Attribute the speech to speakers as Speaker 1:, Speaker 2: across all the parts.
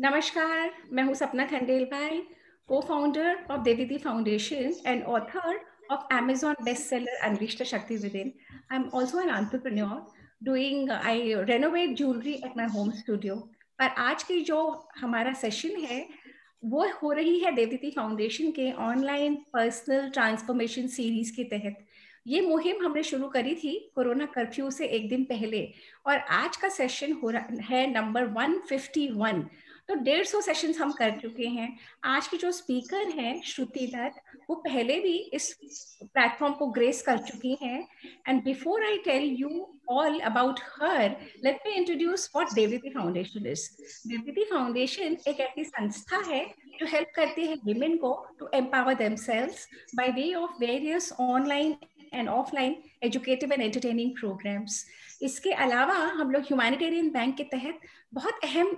Speaker 1: नमस्कार, मैं हूँ सपना Khandelwal, co-founder of Deviti Foundation and author of Amazon bestseller Unleash the Shakti Within. I'm also an entrepreneur I renovate jewelry at my home studio. पर आज की जो हमारा सेशन है वो हो रही है देवदीति फाउंडेशन के ऑनलाइन पर्सनल ट्रांसफॉर्मेशन सीरीज के तहत। ये मुहिम हमने शुरू करी थी कोरोना कर्फ्यू से एक दिन पहले और आज का सेशन हो रहा है नंबर 151। तो 150 सेशंस हम कर चुके हैं। आज की जो स्पीकर हैं श्रुति दत्त, वो पहले भी इस प्लेटफॉर्म को ग्रेस कर चुकी हैं। And before I tell you all about her, let me introduce what Devditi foundation is. Devditi foundation एक ऐसी संस्था है जो हेल्प करती है विमेन को to empower themselves by way of various online and offline educative and entertaining programmes. इसके अलावा हम लोग ह्यूमैनिटेरियन बैंक के तहत बहुत अहम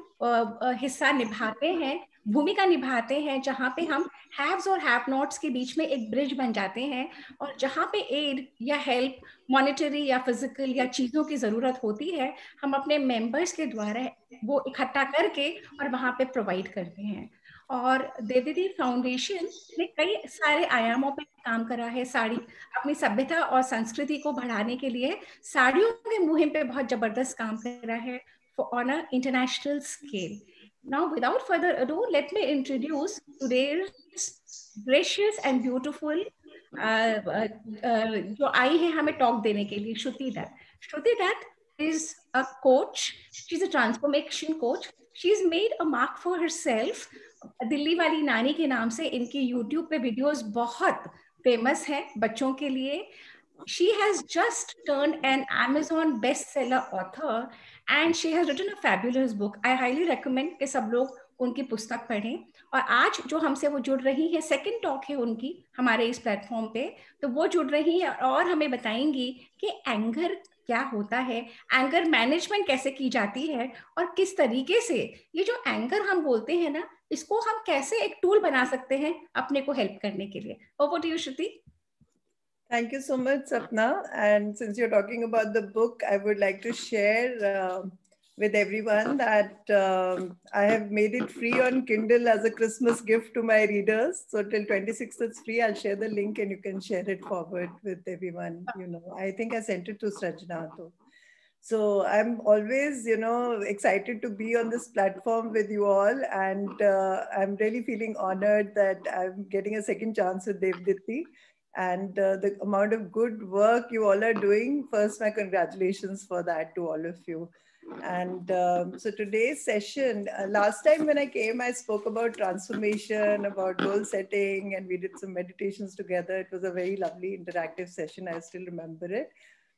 Speaker 1: हिस्सा निभाते हैं, भूमिका निभाते हैं, जहाँ पे हम हैव्स और हैव नॉट्स के बीच में एक ब्रिज बन जाते हैं और जहाँ पे एड या हेल्प मॉनेटरी या फिजिकल या चीज़ों की ज़रूरत होती है, हम अपने मेंबर्स के द्वारा वो इकट्ठा करके और वहाँ पे प्रोवाइड करते हैं। और देवदीति फाउंडेशन ने कई सारे आयामों पे काम करा है। साड़ी अपनी सभ्यता और संस्कृति को बढ़ाने के लिए साड़ियों के मुहिम पे बहुत जबरदस्त काम करा है on an international scale. Now, without further ado, let me introduce today's gracious and beautiful जो आई है हमें टॉक देने के लिए, श्रुति दत्त। श्रुति Dutt is a coach. She's a transformation coach. She's made a mark for herself. Delhi वाली नानी के नाम से इनकी यूट्यूब पे वीडियोस बहुत फेमस है बच्चों के लिए। She has just turned an Amazon bestseller author and she has written a fabulous book. I highly recommend कि सब लोग उनकी पुस्तक पढ़ें। और आज जो हमसे वो जुड़ रही है, सेकंड टॉक है उनकी हमारे इस प्लेटफॉर्म पे, तो वो जुड़ रही है और हमें बताएंगी कि एंगर क्या होता है, एंगर मैनेजमेंट कैसे की जाती है और किस तरीके से ये जो एंगर हम बोलते हैं ना, इसको हम कैसे एक टूल बना सकते हैं अपने को हेल्प करने के लिए। Over to you Shruti.
Speaker 2: Thank you so much, Sapna. And since you're talking about the book, I would like to share with everyone that I have made it free on Kindle as a Christmas gift to my readers. So till 26th, it's free. I'll share the link and you can share it forward with everyone. You know, I think I sent it to Srajna too. So I'm always, excited to be on this platform with you all. And I'm really feeling honored that I'm getting a second chance with Devditi. And the amount of good work you all are doing, first, my congratulations for that to all of you. And so today's session, last time when I came, I spoke about transformation, about goal setting, and we did some meditations together. It was a very lovely interactive session. I still remember it.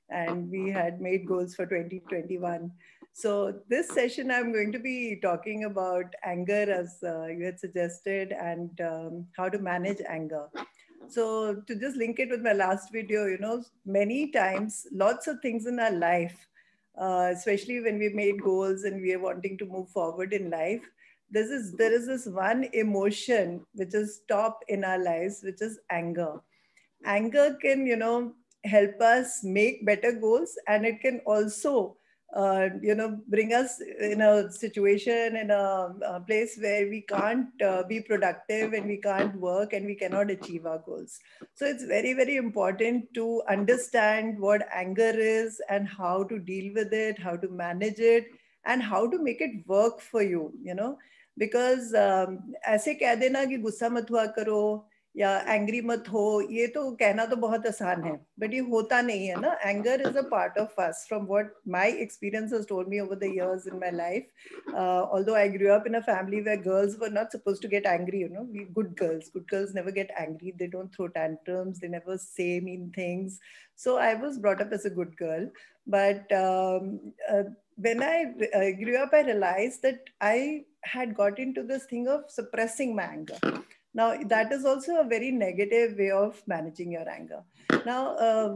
Speaker 2: And we had made goals for 2021. So this session, I'm going to be talking about anger, as you had suggested, and how to manage anger. So to just link it with my last video, many times, lots of things in our life, especially when we made goals and we are wanting to move forward in life, there is this one emotion which is top in our lives, which is anger. Anger can, help us make better goals, and it can also bring us in a situation, in a place where we can't be productive and we can't work and we cannot achieve our goals. So it's very, very important to understand what anger is and how to deal with it, how to manage it, and how to make it work for you, because ऐसे कह देना कि गुस्सा मत हुआ करो या angry मत हो, ये तो कहना तो बहुत आसान है, बट ये होता नहीं है ना. Anger is a part of us. From what my experience has told me over the years in my life, although I grew up in a family where girls were not supposed to get angry, good girls never get angry, they don't throw tantrums, they never say mean things. So I was brought up as a good girl, but when I grew up, I realized that I had got into this thing of suppressing my anger. Now, that is also a very negative way of managing your anger. Now,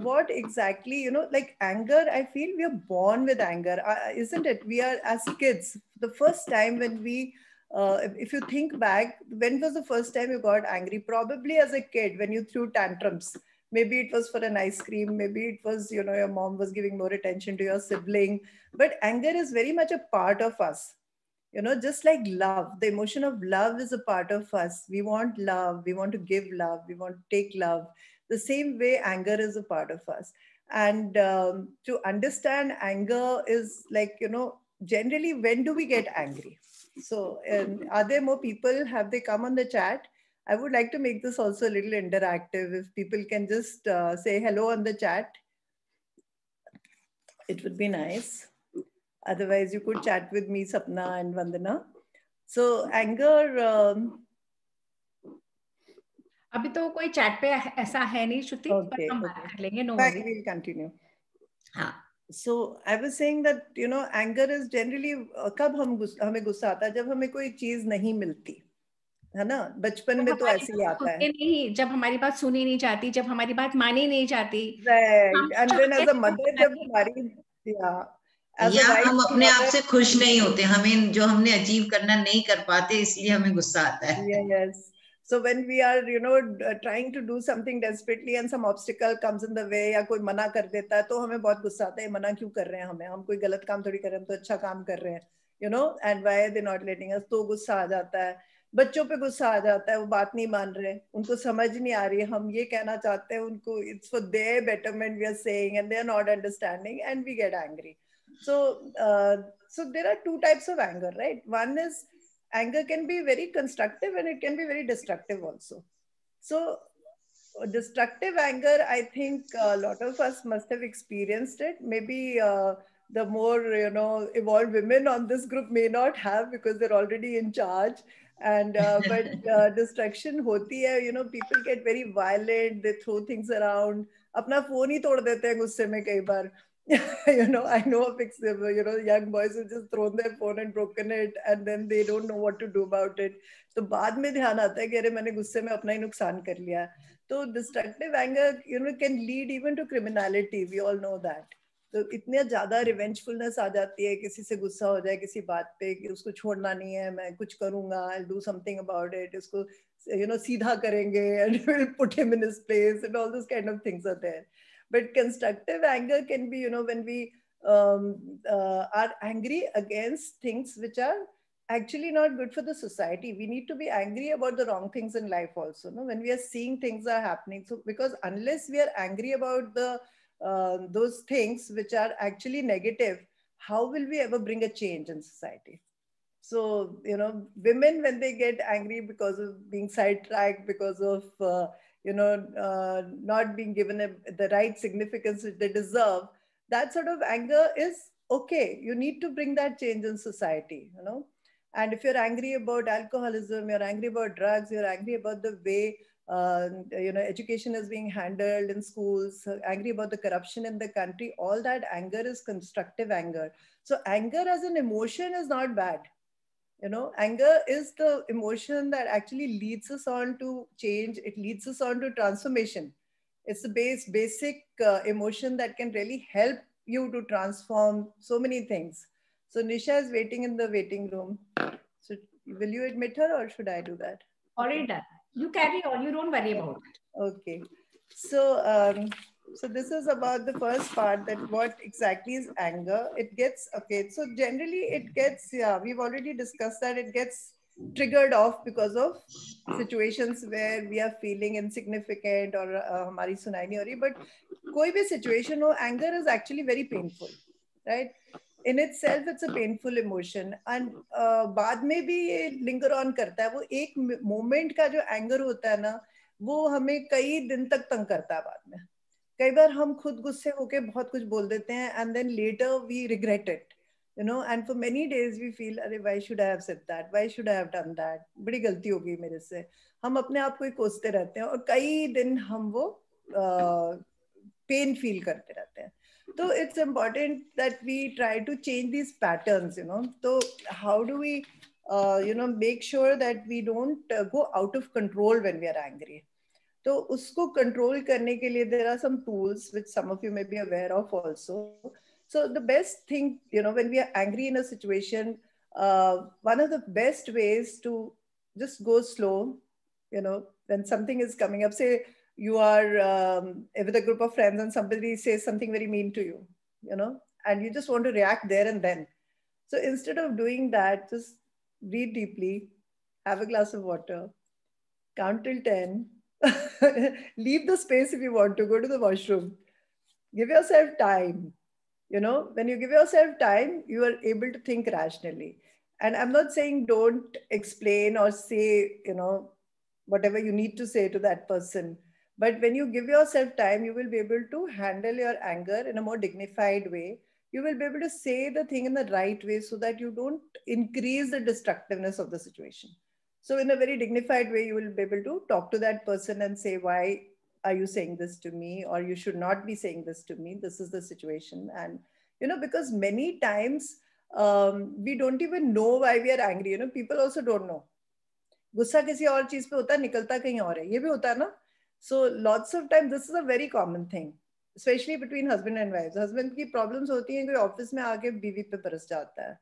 Speaker 2: what exactly, like anger, I feel we are born with anger, isn't it? We are, as kids, the first time when we, if you think back, when was the first time you got angry? Probably as a kid, when you threw tantrums. Maybe it was for an ice cream. Maybe it was, your mom was giving more attention to your sibling. But anger is very much a part of us. Just like love, the emotion of love is a part of us. We want love, we want to give love, we want to take love. The same way anger is a part of us. And to understand anger is like, generally, when do we get angry? So are there more people? Have they come on the chat? I would like to make this also a little interactive. If people can just say hello on the chat, it would be nice. Otherwise, you could chat with me, Sapna and Vandana. So anger.
Speaker 1: अभी तो कोई chat पे ऐसा है नहीं श्रुति, पर हम बात कर लेंगे. No worry,
Speaker 2: we'll continue.
Speaker 1: हाँ.
Speaker 2: So I was saying that anger is generally कब हमें गुस्सा आता है, जब हमें कोई चीज नहीं मिलती है ना. बचपन में तो ऐसे ही आता है.
Speaker 1: नहीं, जब हमारी बात सुनी नहीं जाती, जब हमारी बात मानी नहीं जाती.
Speaker 2: Right. And then as a mother, जब हमारी
Speaker 3: या हम अपने आप से खुश नहीं होते, हमें जो हमने अचीव करना नहीं कर पाते, इसलिए हमें गुस्सा आता है.
Speaker 2: Yes. So when we are, trying to do something desperately and some obstacle comes in the way, या कोई मना कर देता है, तो हमें बहुत गुस्सा आता है. मना क्यों कर रहे हैं हमें? हम कोई गलत काम थोड़ी कर रहे हैं, हम तो अच्छा काम कर रहे हैं, and why are they not letting us? तो गुस्सा आ जाता है. बच्चों पे गुस्सा आ जाता है, वो बात नहीं मान रहे, उनको समझ नहीं आ रही है, हम ये कहना चाहते हैं उनको, it's for their betterment we are saying, and they are not understanding, and we get angry. So there are two types of anger, right? One is anger can be very constructive and it can be very destructive also. So destructive anger, I think a lot of us must have experienced it. Maybe the more evolved women on this group may not have, because they're already in charge. And but destruction hoti hai, people get very violent, they throw things around. Apna phone hi tod dete hain gusse mein kai baar. I know of young boys who just thrown their phone and broken it, and then they don't know what to do about it. तो बाद में ध्यान आता है कि अरे मैंने गुस्से में अपना ही नुकसान कर लिया. तो destructive anger, can lead even to criminality. We all know that. तो इतने ज्यादा रिवेंजफुलनेस आ जाती है, किसी से गुस्सा हो जाए किसी बात पे कि उसको छोड़ना नहीं है, मैं कुछ करूंगा, I'll do something about it, इसको सीधा करेंगे, and we'll put him in his place, and all those kind of things are there. But constructive anger can be, when we are angry against things which are actually not good for the society. We need to be angry about the wrong things in life also, no? When we are seeing things are happening. So because unless we are angry about the those things which are actually negative, how will we ever bring a change in society? So, women, when they get angry because of being sidetracked, because of, not being given the right significance which they deserve, that sort of anger is okay. You need to bring that change in society, And if you're angry about alcoholism, you're angry about drugs, you're angry about the way, education is being handled in schools, angry about the corruption in the country, all that anger is constructive anger. So anger as an emotion is not bad. Anger is the emotion that actually leads us on to change. It leads us on to transformation. It's the basic emotion that can really help you to transform so many things. So Nisha is waiting in the waiting room. So will you admit her or should I do that?
Speaker 1: Already done. You carry on. You don't worry about it.
Speaker 2: Okay. So so this is about the first part, that what exactly is anger. It gets, okay, so generally it gets, we've already discussed that it gets triggered off because of situations where we are feeling insignificant or hamari sunai nahi ho rahi. But koi bhi situation ho, anger is actually very painful, right? In itself, it's a painful emotion, and बाद में भी ये linger on करता है. वो एक moment का जो anger होता है ना, वो हमें कई दिन तक तंग करता है बाद में. कई बार हम खुद गुस्से होके बहुत कुछ बोल देते हैं, and then later we regret it, and for many days we feel, अरे why should I have said that, why should I have done that, बड़ी गलती हो गई मेरे से. हम अपने आप को ही कोसते रहते हैं और कई दिन हम वो पेन फील करते रहते हैं. So it's important that we try to change these patterns, So how do we, make sure that we don't go out of control when we are angry? तो उसको control करने के लिए there are some tools which some of you may be aware of also. So the best thing, when we are angry in a situation, one of the best ways to just go slow, when something is coming up, say you are with a group of friends and somebody says something very mean to you, and you just want to react there and then. So instead of doing that, just breathe deeply, have a glass of water, count till 10, leave the space if you want to, go to the washroom, give yourself time. You know, when you give yourself time, you are able to think rationally. And I'm not saying don't explain or say, you know, whatever you need to say to that person. But when you give yourself time, you will be able to handle your anger in a more dignified way. You will be able to say the thing in the right way so that you don't increase the destructiveness of the situation. So in a very dignified way, you will be able to talk to that person and say, why are you saying this to me? Or you should not be saying this to me. This is the situation. And, you know, because many times we don't even know why we are angry. You know, people also don't know. गुस्सा किसी और चीज पे होता है, निकलता कहीं और है, ये भी होता है ना. So lots of times this is a very common thing, especially between husband and wives. Husband की problems होती हैं, कोई ऑफिस में आके बीवी पे बरस जाता है.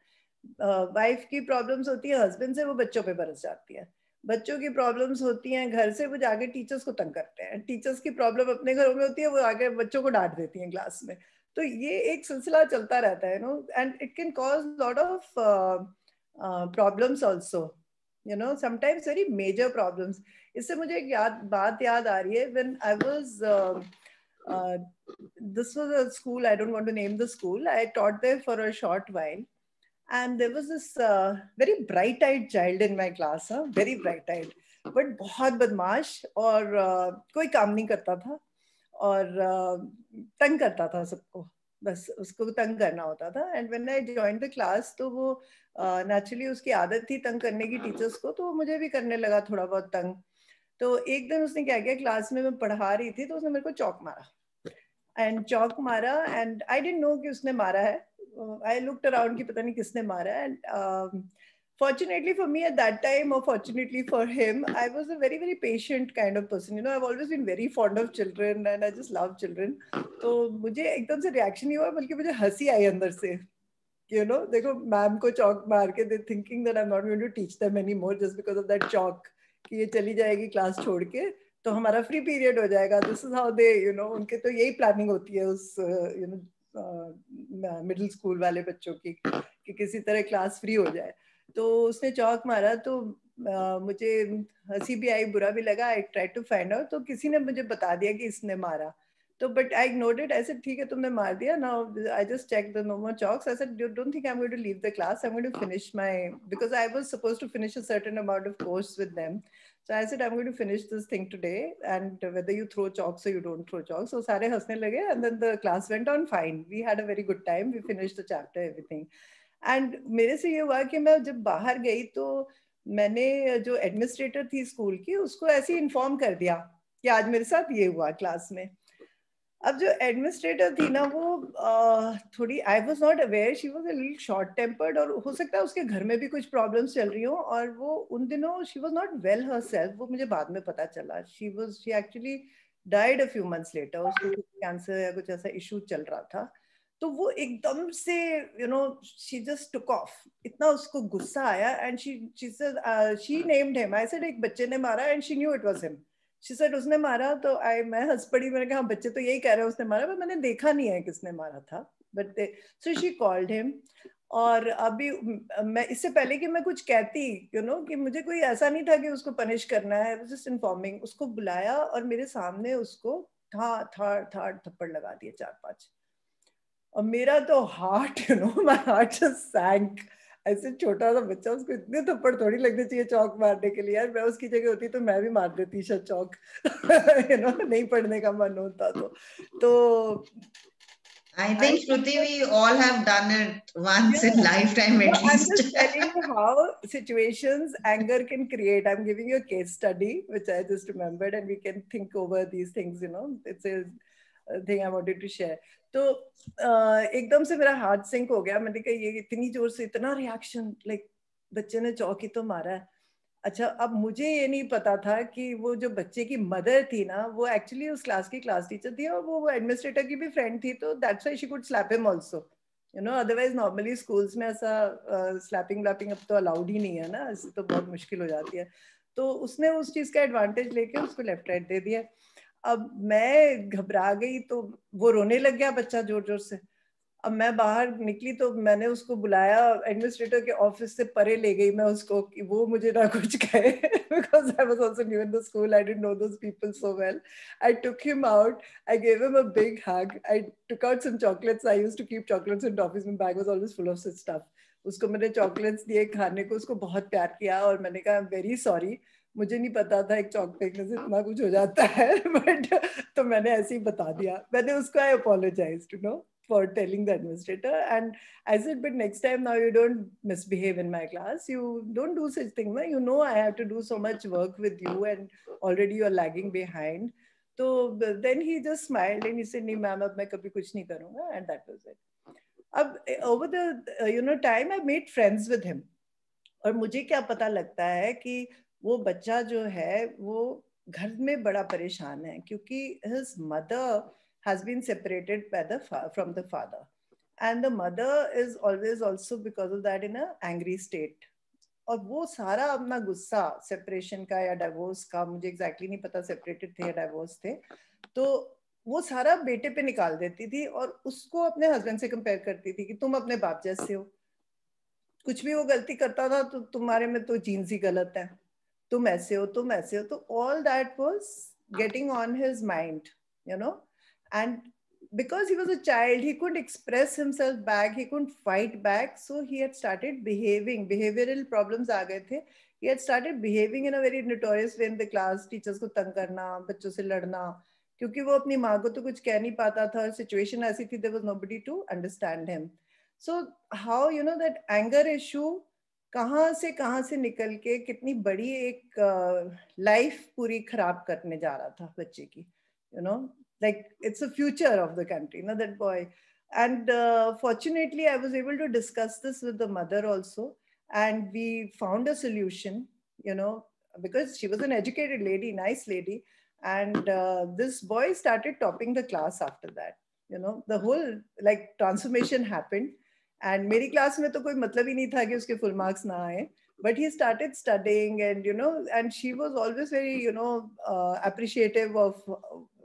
Speaker 2: वाइफ की प्रॉब्लम्स होती है हस्बैंड से, वो बच्चों पे बरस जाती है. बच्चों की प्रॉब्लम्स होती हैं घर से, वो जाके टीचर्स को तंग करते हैं. टीचर्स की प्रॉब्लम अपने घरों में होती है, वो आके बच्चों को डांट देती हैं क्लास में. तो ये एक सिलसिला चलता रहता है, no, and it can cause lot of problems also, you know, sometimes very major problems. इससे मुझे एक बात याद आ रही है. When I was this was a school, I don't want to name the school, I taught there for a short while, and there was this very bright-eyed child in my class, very bright-eyed, but बहुत बदमाश और कोई काम नहीं करता था और तंग करता था सबको, बस उसको तंग करना होता था. And when I joined the class, तो वो नेचुरली उसकी आदत थी तंग करने की टीचर्स को, तो मुझे भी करने लगा थोड़ा बहुत तंग. तो एक दिन उसने क्या किया, क्लास में मैं पढ़ा रही थी तो उसने मेरे को चौक मारा, एंड चौक मारा, एंड आई डिडंट नो कि उसने मारा है. आई लुक्ड अराउंड कि पता नहीं किसने मारा है. And fortunately for me at that time, or fortunately for him, I was a very, very patient kind of person. You know, I've always been very fond of children and I just love children. तो मुझे एकदम से reaction नहीं हुआ, बल्कि मुझे हंसी आई अंदर से. You know, देखो मैम को चौक मार के, they're thinking that I'm not going to teach them anymore just because of that chalk, कि ये चली जाएगी क्लास छोड़ के तो हमारा फ्री पीरियड हो जाएगा. This is how they, you know, उनके तो यही प्लानिंग होती है उस you know मिडिल स्कूल वाले बच्चों की, कि किसी तरह क्लास फ्री हो जाए. तो उसने चौक मारा, तो मुझे हंसी भी आई, बुरा भी लगा. I try to find out, तो किसी ने मुझे बता दिया कि इसने मारा. तो but I ignored it. I said ठीक है तुमने मार दिया, now I just check the no more chalks. I said don't think I am going to leave the class, I am going to finish my, because I was supposed to finish a certain amount of course with them. So I said I'm going to finish this thing today, and whether you throw chalks or you don't throw chalks. So सारे हंसने लगे, and then the class went on fine. We had a very good time. We finished the chapter, everything. And मेरे से ये हुआ कि मैं जब बाहर गई तो मैंने जो एडमिनिस्ट्रेटर थी स्कूल की, उसको ऐसे ही इन्फॉर्म कर दिया कि आज मेरे साथ ये हुआ क्लास में. अब जो एडमिनिस्ट्रेटर थी ना, वो थोड़ी, I was not aware, she was a little short tempered, और हो सकता है उसके घर में भी कुछ प्रॉब्लम्स चल रही हो, और वो उन दिनों she was not well herself. वो मुझे बाद में पता चला, she actually died a few months later. उसको कैंसर या कुछ ऐसा इशू चल रहा था. तो वो एकदम से, you know, she just took off. इतना उसको गुस्सा आया, and she named him. I said एक बच्चे ने मारा, and she knew it was him. She said उसने मारा. तो मैं हंस पड़ी. मैंने कहा बच्चे तो यही कह रहे हैं उसने मारा, पर मैंने देखा नहीं है किसने मारा था. But so she called him. और अभी मैं, इससे पहले कि मैं कुछ कहती, यू नो, कि मुझे कोई ऐसा नहीं था कि उसको पनिश करना है, जस्ट इन्फॉर्मिंग. उसको बुलाया और मेरे सामने उसको थप्पड़ लगा दिए 4-5. और मेरा तो heart, you know, my heart just sank. ऐसे छोटा सा बच्चा, उसको इतने थप्पड़ थोड़ी लगने चाहिए चौक मारने के लिए. यार मैं उसकी जगह होती तो मैं भी मार देती शायद चौक. यू नो, नहीं पढ़ने का मन होता तो
Speaker 3: I think Shruti, we all have done it once in lifetime at least.
Speaker 2: I'm just telling you how situations anger can create. I'm giving you a case study which I just remembered, and we can think over these things. You know, it's a thing I wanted to share. तो एकदम से मेरा heart sink हो गया. मैंने कहा ये इतनी जोर से इतना रिएक्शन, लाइक बच्चे ने चौक ही तो मारा है. अच्छा, अब मुझे ये नहीं पता था कि वो जो बच्चे की मदर थी ना, वो एक्चुअली उस क्लास की क्लास टीचर थी, और वो एडमिनिस्ट्रेटर की भी फ्रेंड थी. तो that's why she could slap him also. You know, otherwise normally schools में ऐसा स्लैपिंग व्लैपिंग अब तो अलाउड ही नहीं है ना, इससे तो बहुत मुश्किल हो जाती है. तो उसने उस चीज का एडवांटेज लेके उसको लेफ्ट राइट दे दिया. अब मैं घबरा गई, तो वो रोने लग गया बच्चा जोर जोर से. अब मैं बाहर निकली तो मैंने उसको बुलाया, एडमिनिस्ट्रेटर के ऑफिस से परे ले गई मैं उसको कि वो मुझे ना कुछ कहे, because I was also new in the school, I didn't know those people so well. I took him out, I gave him a big hug, I took out some chocolates. I used to keep chocolates in office, my bag was always full of such stuff. उसको मैंने chocolates दिए खाने को, उसको बहुत प्यार किया और मैंने कहा वेरी सॉरी, मुझे नहीं पता था एक चॉक फेंकने से इतना कुछ हो जाता है, बट तो मैंने ऐसे ही बता दिया, मैंने उसको I apologise to no for telling the administrator, and I said, but next time now you don't misbehave in my class, you don't do such thing, you know I have to do so much work with you and already you're lagging behind. So then he just smiled and he said, nahi ma'am, ab main kabhi kuch nahi karunga, and that was it. Ab over the time I made friends with him, और मुझे क्या पता लगता है कि वो बच्चा जो है वो घर में बड़ा परेशान है क्योंकि his mother has been separated from the father, and the mother is always also because of that in a angry state. और वो सारा अपना गुस्सा सेपरेशन का या डाइवोर्स का, मुझे एग्जैक्टली नहीं पता सेपरेटेड थे या डाइवोर्स थे, तो वो सारा बेटे पे निकाल देती थी और उसको अपने हस्बैंड से कंपेयर करती थी कि तुम अपने बाप जैसे हो, कुछ भी वो गलती करता था तो तुम्हारे में तो जीन्स ही गलत है, तुम ऐसे हो तुम ऐसे हो. तो all that was getting on his mind, you know, and because he was a child he couldn't express himself back, he couldn't fight back, so he had started behaving, behavioral problems aa gaye the, he had started behaving in a very notorious way in the class, teachers को तंग करना, बच्चों से लड़ना, क्योंकि वो अपनी माँ को तो कुछ कह नहीं पाता था, सिचुएशन ऐसी थी, there was nobody to understand him. So how you know that anger issue कहाँ से निकल के कितनी बड़ी एक लाइफ पूरी खराब करने जा रहा था बच्चे की, you know, like it's a future of the country, you know, that boy. And fortunately I was able to discuss this with the mother also, and we found a solution, you know, because she was an educated lady, nice lady, and this boy started topping the class after that, you know, the whole like transformation happened. And मेरी class में तो कोई मतलब ही नहीं था कि उसके full marks ना आए, but he started studying, and you know, and she was always very, you know, appreciative of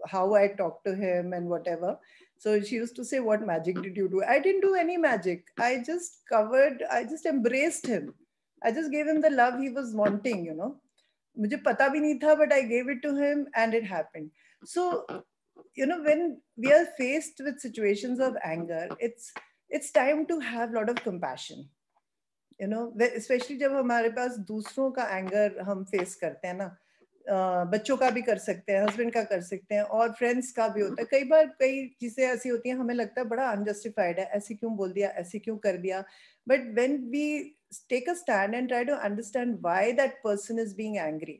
Speaker 2: how I talked to him and whatever. So she used to say, what magic did you do? I didn't do any magic, I just embraced him, I just gave him the love he was wanting, you know. मुझे पता भी नहीं था, but I gave it to him and it happened. So you know, when we are faced with situations of anger, it's time to have a lot of compassion, you know, especially जब हमारे पास दूसरों का anger हम face करते हैं ना, बच्चों का भी कर सकते हैं, हस्बैंड का कर सकते हैं, और फ्रेंड्स का भी होता है. कई बार कई चीजें ऐसी होती हैं हमें लगता है बड़ा अनजस्टिफाइड है, ऐसे क्यों बोल दिया, ऐसे क्यों कर दिया, but when we take a stand and try to understand why that person is being angry,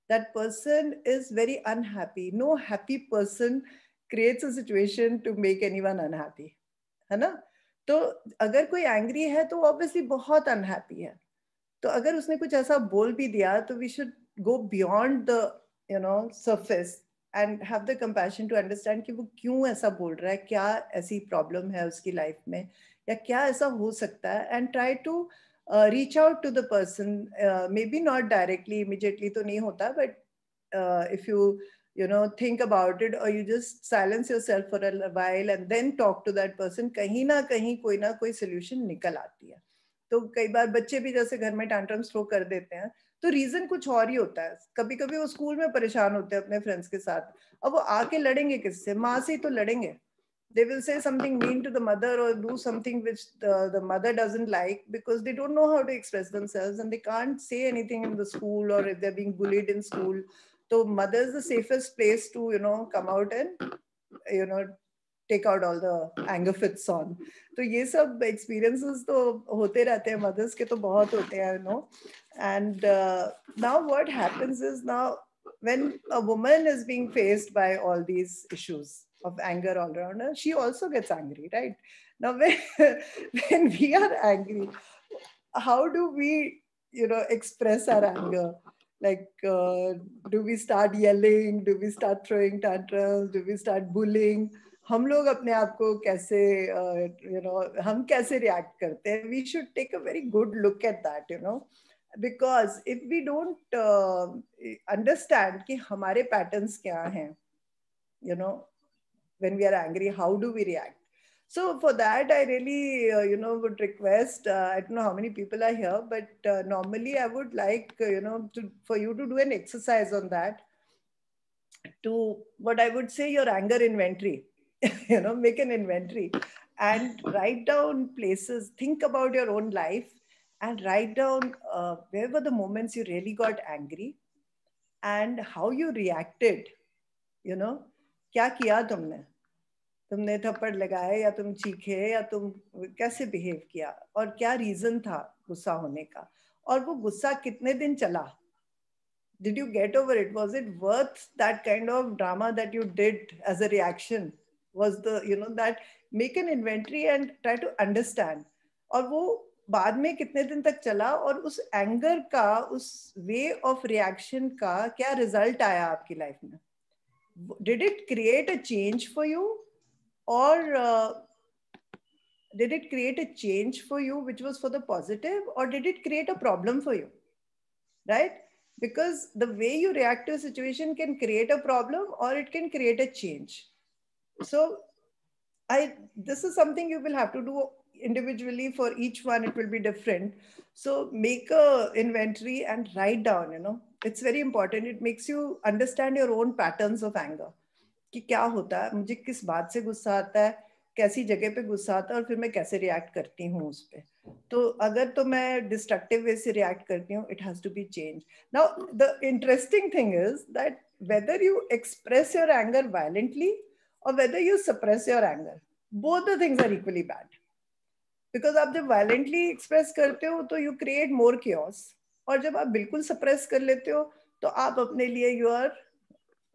Speaker 2: that person is very unhappy. No happy person creates a situation to make anyone unhappy, है ना. तो अगर कोई angry है तो obviously बहुत unhappy है, तो अगर उसने कुछ ऐसा बोल भी दिया तो we should go beyond the, you know, surface and have the compassion to understand कि वो क्यों ऐसा बोल रहा है, क्या ऐसी प्रॉब्लम है उसकी लाइफ में, या क्या ऐसा हो सकता है, and try to reach out to the person, maybe not directly immediately तो नहीं होता, but if you know think about it, or you just silence yourself for a while and then talk to that person, कहीं ना कोई solution निकल आती है. तो कई बार बच्चे भी जैसे घर में टैंट्रम्स थ्रो कर देते हैं तो रीजन कुछ और ही होता है, कभी कभी वो स्कूल में परेशान होते हैं अपने फ्रेंड्स के साथ, अब वो आके लड़ेंगे किससे, माँ से ही तो लड़ेंगे. They will say something mean to the mother or do something which the mother doesn't like, because they don't know how to express themselves and they can't say anything in the school, or if they're being bullied in school. So mother is the safest place to, you know, come out and, you know, take out all the anger fits on. तो ये सब experiences तो होते रहते हैं, mothers के तो बहुत होते हैं, you know. And now what happens is, now when a woman is being faced by all these issues of anger all around her, she also gets angry, right? Now when we are angry, how do we, you know, express our anger? Like do we start yelling, do we start throwing tantrums, do we start bullying? हम लोग अपने आप को कैसे, you know, हम कैसे react करते हैं? We should take a very good look at that, you know, because if we don't understand कि हमारे patterns क्या हैं, you know, when we are angry, how do we react? So for that, I really, would request, I don't know how many people are here, but normally I would like, for you to do an exercise on that, to what I would say your anger inventory, make an inventory and write down places, think about your own life and write down where were the moments you really got angry and how you reacted, क्या किया तुमने थप्पड़ लगाए या तुम चीखे या तुम कैसे बिहेव किया और क्या रीजन था गुस्सा होने का और वो गुस्सा कितने दिन चला. Did you get over it? Was it worth that kind of drama that you did as a reaction? Was that make an inventory and try to understand. और वो बाद में कितने दिन तक चला और उस एंगर का, उस वे ऑफ रिएक्शन का क्या रिजल्ट आया आपकी लाइफ में? Did it create a change for you? Or did it create a change for you which was for the positive, or did it create a problem for you? Right? Because the way you react to a situation can create a problem or it can create a change. So this is something you will have to do individually. For each one it will be different. So make a inventory and write down, it's very important. It makes you understand your own patterns of anger. कि क्या होता है, मुझे किस बात से गुस्सा आता है, कैसी जगह पे गुस्सा आता है और फिर मैं कैसे रिएक्ट करती हूँ उस पे. तो अगर तो मैं डिस्ट्रक्टिव वे से रिएक्ट करती हूँ, it has to be changed. Now the interesting thing is that whether you express your anger violently or whether you suppress your anger, both the things are equally bad. Because आप जब violently express करते हो तो you create more chaos, और जब आप बिल्कुल suppress कर लेते हो तो आप अपने लिए you are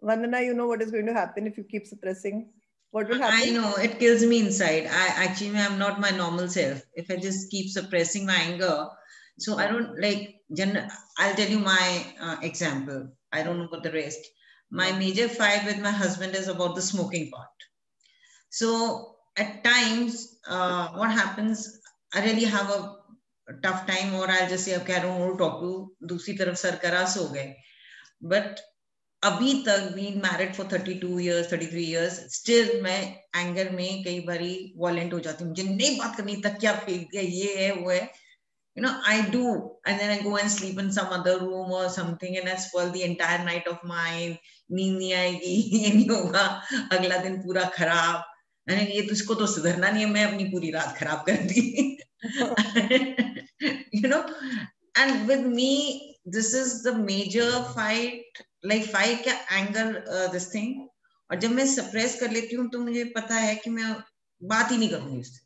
Speaker 2: Vandana, you know what is going to happen if you keep suppressing? What will happen?
Speaker 3: I know, it kills me inside. I'm not my normal self. If I just keep suppressing my anger, so I don't I'll tell you my example. I don't know about the rest. My major fight with my husband is about the smoking part. So at times, what happens, I really have a tough time, or I'll just say, okay, I don't want to talk to, दूसरी तरफ सरकरास हो गए. But अभी तक being married for 32 years 33 years still मैं anger में कई बारी वॉलेंट हो जाती हूँ, मुझे नहीं बात करनी, तकिया फेंक दिया, ये है वो है, I do, and then I go and sleep in some other room or something and I spoil the entire night of mine. नींद नहीं आएगी, ये नहीं होगा, अगला दिन पूरा खराब, ये तो इसको तो सुधरना नहीं है, मैं अपनी पूरी रात खराब कर दी. And with me this is the major fight, fight क्या anger this thing. और जब मैं suppress कर लेती हूँ तो मुझे पता है कि मैं बात ही नहीं करूंगी उससे.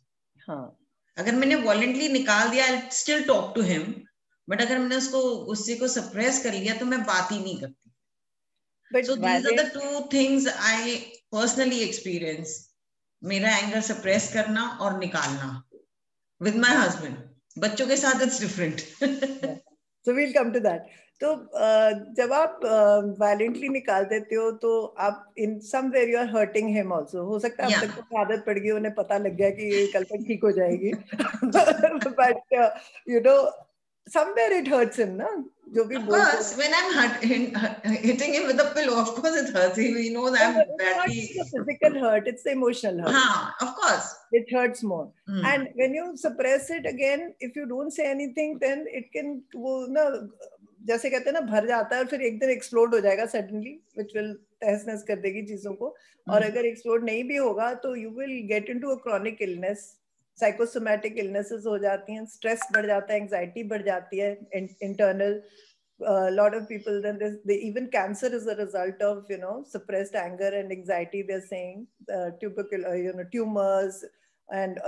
Speaker 3: हाँ. अगर मैंने voluntarily निकाल दिया, I'll still talk to him, but अगर मैंने उसको गुस्से को suppress कर लिया तो मैं बात ही नहीं करती. But so these are the two things I personally experience. मेरा anger suppress करना और निकालना with my husband. बच्चों के साथ it's different.
Speaker 2: So we'll come to that. तो जब आप violently निकाल देते हो तो आप in somewhere you are hurting him also. हो सकता है अब तक तो आदत पड़ गई, उन्हें पता लग गया कि कल तक ठीक हो जाएगी. But somewhere it hurts him, ना? जो भी बोलते हैं. Of course,
Speaker 3: when I'm hitting him with a pillow, of course it hurts. He knows I'm badly.
Speaker 2: It's not the physical hurt; it's the emotional hurt.
Speaker 3: हाँ, of course.
Speaker 2: It hurts more. And when you suppress it again, if you don't say anything, then it can जैसे कहते हैं ना, भर जाता है और फिर एक दिन एक्सप्लोड हो जाएगा suddenly, which will तहस नहस कर देगी चीजों को. और अगर एक्सप्लोड नहीं भी होगा तो you will get into a chronic illness. Psychosomatic illnesses हो जाती हैं, stress बढ़ जाता है, anxiety बढ़ जाती है, internal. A lot of people, then even cancer is a result of suppressed anger and anxiety. They're saying tumors, and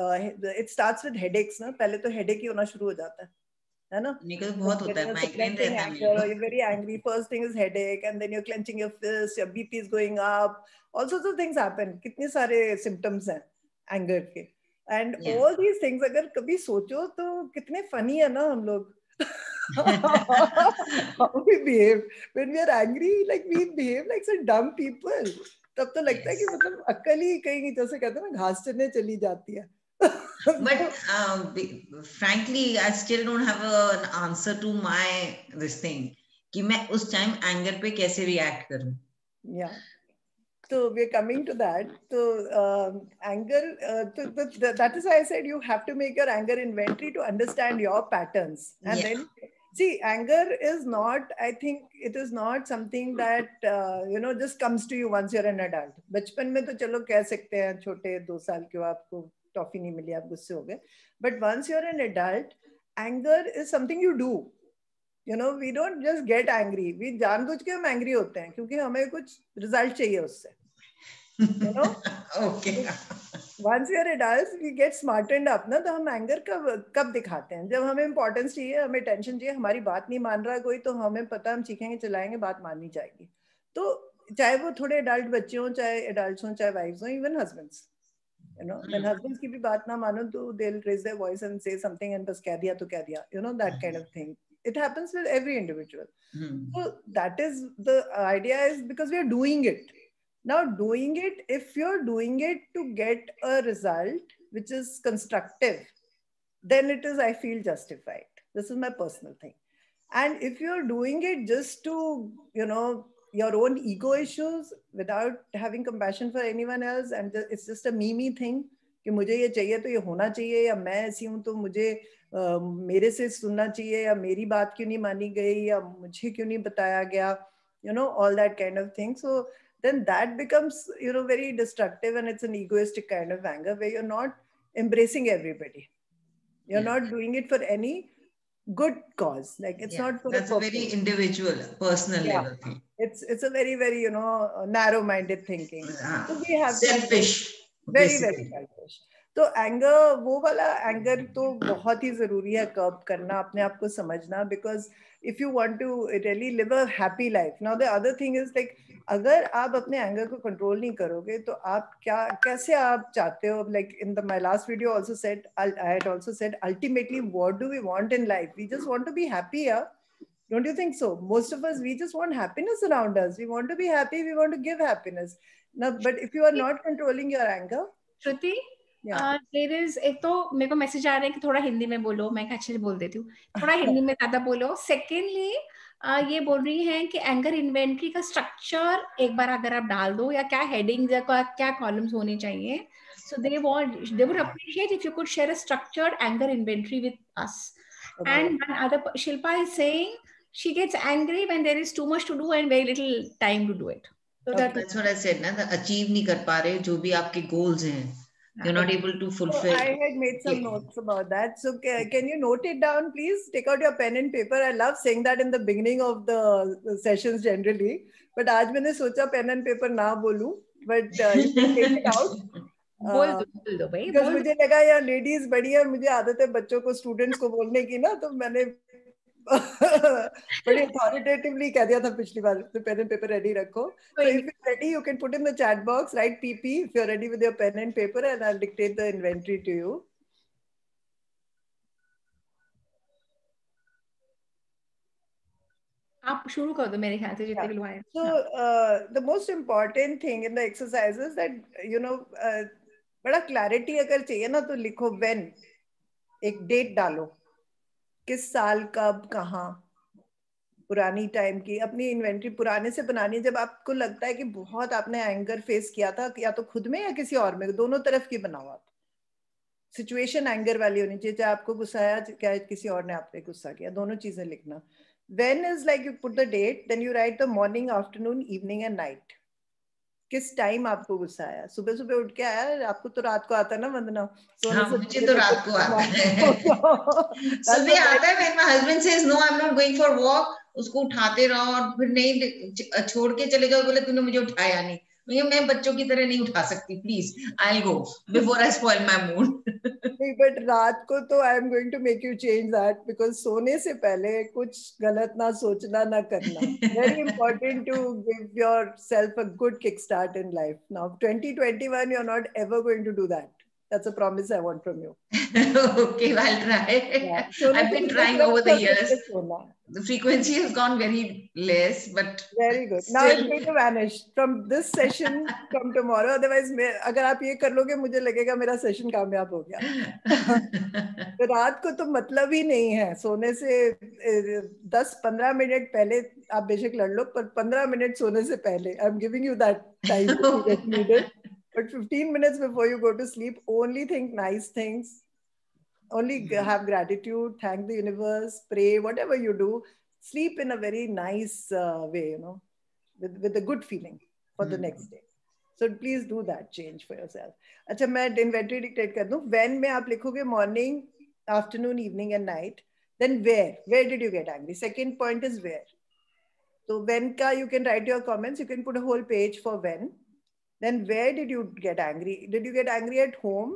Speaker 2: it starts with headaches. ना पहले तो headache ही होना शुरू हो जाता है ना?
Speaker 3: बहुत होता है, migraine रहता है.
Speaker 2: You're very angry. First thing is headache, and then you're clenching your fist. Your BP is going up. All sorts of things happen. कितने सारे symptoms हैं anger के. And all these things अगर कभी सोचो तो कितने funny है ना हम लोग. How we behave when we are angry, we behave like some dumb people. तब तो लगता है कि मतलब अक्ल ही कहीं जैसे कहते हैं ना घास चरने चली जाती है.
Speaker 3: But frankly, I still don't have an answer to this thing कि मैं उस time anger पे कैसे react करूं.
Speaker 2: Yeah. So we're coming to that. So anger, that is why I said you have to make your anger inventory to understand your patterns. And then see, anger is not, I think it is not something that, just comes to you once you're an adult. बचपन में तो चलो कह सकते हैं छोटे 2 साल के हो आपको टॉफी नहीं मिली आप गुस्से हो गए. But once you're an adult, anger is something you do. We don't just get angry. We जानबूझ के हम angry होते हैं क्योंकि हमें कुछ result चाहिए उससे.
Speaker 3: Okay.
Speaker 2: Once we are adults, we get smartened up ना, तो हम anger कब दिखाते हैं? जब हमें importance चाहिए, हमें attention चाहिए, हमारी बात नहीं मान रहा कोई, तो हमें पता हम चीखेंगे चलाएंगे, बात माननी चाहिए. तो चाहे वो थोड़े adult बच्चे हों, चाहे adults हों, चाहे wives हों, even husbands. When husbands की भी बात ना मानो, तो they'll raise their voice and say something and बस कह दिया तो कह दिया. That kind of thing. It happens with every individual. So that is the idea, is because we are doing it. Now, doing it, if you're doing it to get a result which is constructive, then it is, I feel, justified. This is my personal thing. And if you're doing it just to, your own ego issues without having compassion for anyone else, and it's just a me thing, कि मुझे ये चाहिए तो ये होना चाहिए, या मैं ऐसी हूँ तो मुझे मेरे से सुनना चाहिए, या मेरी बात क्यों नहीं मानी गई, या मुझे क्यों नहीं बताया गया, all that kind of thing. So then that becomes, very destructive, and it's an egoistic kind of anger where you're not embracing everybody. You're not doing it for any good cause. Like it's not for
Speaker 3: that's a very individual, personal level thing.
Speaker 2: It's a very, very, narrow-minded thinking. So we have
Speaker 3: selfish.
Speaker 2: Very, very selfish. तो anger, वो वाला anger तो बहुत ही जरूरी है कर्ब करना, अपने आप को समझना, because if you want to really live a happy life. Now the other thing is like, अगर आप अपने एंगर को कंट्रोल नहीं करोगे तो आप कैसे आप चाहते हो, like in the my last video also said, I had also said, ultimately what do we want in life? We just want to be happy. Don't you think so? Most of us, we just want happiness around us. We want to be happy. We want to give happiness. Now, but if you are not controlling your anger,
Speaker 1: Shruti, there is, एक तो मेरे को message आ रहा है कि थोड़ा हिंदी में बोलो. मैं अच्छे से बोल देती हूँ, थोड़ा हिंदी में ज्यादा बोलो. सेकेंडली ये बोल रही हैं कि एंगर इन्वेंट्री का स्ट्रक्चर एक बार अगर आप डाल दो, या क्या हेडिंग्स या क्या कॉलम्स होने चाहिए. So they would appreciate if you could share a structured anger inventory with us. Okay. And one other, Shilpa is saying she gets angry when there is too much to do and very little time to do it. So
Speaker 3: that's what I said, na, the achieve नहीं कर पा रहे जो भी आपके goals हैं. You're not able to fulfill.
Speaker 2: So I had made some notes about that. So can you note it down, please? Take out your pen and paper. I love saying that in the beginning of the sessions generally. But आज मैंने सोचा pen and paper ना बोलूं. But you can take it out.
Speaker 1: बोल दो भाई.
Speaker 2: Because मुझे लगा यार ladies बड़ी है, मुझे आदत है बच्चों को, students को बोलने की ना, तो मैंने बड़ी authoritatively कह दिया था पिछली बार. तो pen and paper ready रखो. So if you're ready, you can put in the chat box, write PP if you're ready with your pen and paper, and I'll dictate the inventory to you.
Speaker 1: आप शुरू कर दो मेरे ख्याल से जितने भी लोग आए.
Speaker 2: So the most important thing in the exercise is that बड़ा क्लैरिटी अगर चाहिए ना तो लिखो when, एक डेट डालो, किस साल, कब, कहाँ, पुरानी टाइम की अपनी इन्वेंट्री पुराने से बनानी है. जब आपको लगता है कि बहुत आपने एंगर फेस किया था, या तो खुद में या किसी और में, दोनों तरफ की बनाओ आप. सिचुएशन एंगर वाली होनी चाहिए, चाहे आपको गुस्सा आया, क्या किसी और ने आप पे गुस्सा किया, दोनों चीजें लिखना. When is like you put the date, then you write the morning, afternoon, evening and night. किस टाइम आपको गुस्सा आया? सुबह सुबह उठ के आया? आपको तो रात को आता है ना वंदना?
Speaker 3: मुझे तो रात को आता है. सुबह आता है when my husband says no, I'm not going for walk. उसको उठाते रहो और फिर नहीं छोड़ के चले जाओ, बोले तूने मुझे उठाया नहीं. मैं बच्चों की तरह नहीं उठा सकती. Please, I'll go before I spoil my mood.
Speaker 2: But रात को तो I am going to make you change that, because सोने से पहले कुछ गलत ना सोचना ना करना. Very important to give yourself a good kickstart in life. Now 2021, you're not ever going to do that. That's a promise I want from you.
Speaker 3: Okay, I'll try.
Speaker 2: Yeah.
Speaker 3: I've been trying over the years. The frequency has gone very less, but
Speaker 2: very good. Now it's going to vanish from this session from tomorrow. Otherwise, अगर आप ये कर लोगे, मुझे लगेगा मेरा session कामयाब हो गया. तो रात को तो मतलब ही नहीं है सोने से 10-15 मिनट पहले आप बेशक लड़ लो, पर 15 मिनट सोने से पहले I am giving you that time to get needed. But 15 minutes before you go to sleep, only think nice things. Only have gratitude, thank the universe, pray, whatever you do. Sleep in a very nice way, you know, with a good feeling for the next day. So please do that change for yourself. अच्छा, मैं inventory dictate कर दूँ. When में आप लिखोगे morning, afternoon, evening and night, then where did you get angry? Second point is where. So when ka you can write your comments. You can put a whole page for when. Then where did you get angry? Did you get angry at home?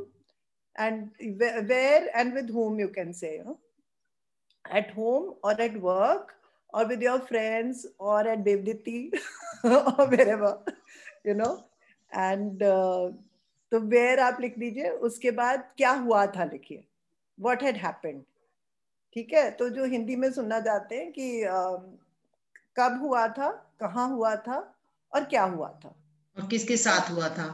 Speaker 2: And where and with whom, you can say, you know, at home or at work or with your friends or at Devditi or wherever, you know. And तो where आप लिख दीजिए, उसके बाद क्या हुआ था लिखिए, what had happened. ठीक है. तो जो हिंदी में सुनना चाहते हैं कि कब हुआ था, कहाँ हुआ था और क्या हुआ था
Speaker 3: और किसके साथ हुआ था.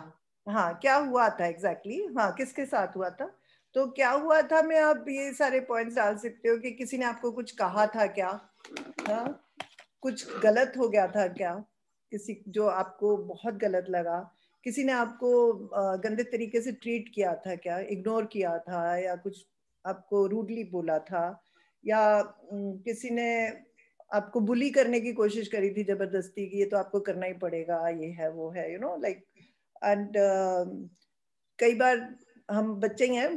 Speaker 2: हाँ, क्या हुआ था एग्जैक्टली. हाँ, किसके साथ हुआ था. तो क्या हुआ था में आप ये सारे पॉइंट्स डाल सकते हो कि किसी ने आपको कुछ कहा था क्या, हाँ, कुछ गलत हो गया था क्या, किसी जो आपको बहुत गलत लगा, किसी ने आपको गंदे तरीके से ट्रीट किया था क्या, इग्नोर किया था या कुछ आपको रूडली बोला था, या किसी ने आपको बुली करने की कोशिश करी थी जबरदस्ती की, ये तो आपको करना ही पड़ेगा, ये है वो है, यू नो, लाइक. एंड कई बार हम बच्चे ही हैं,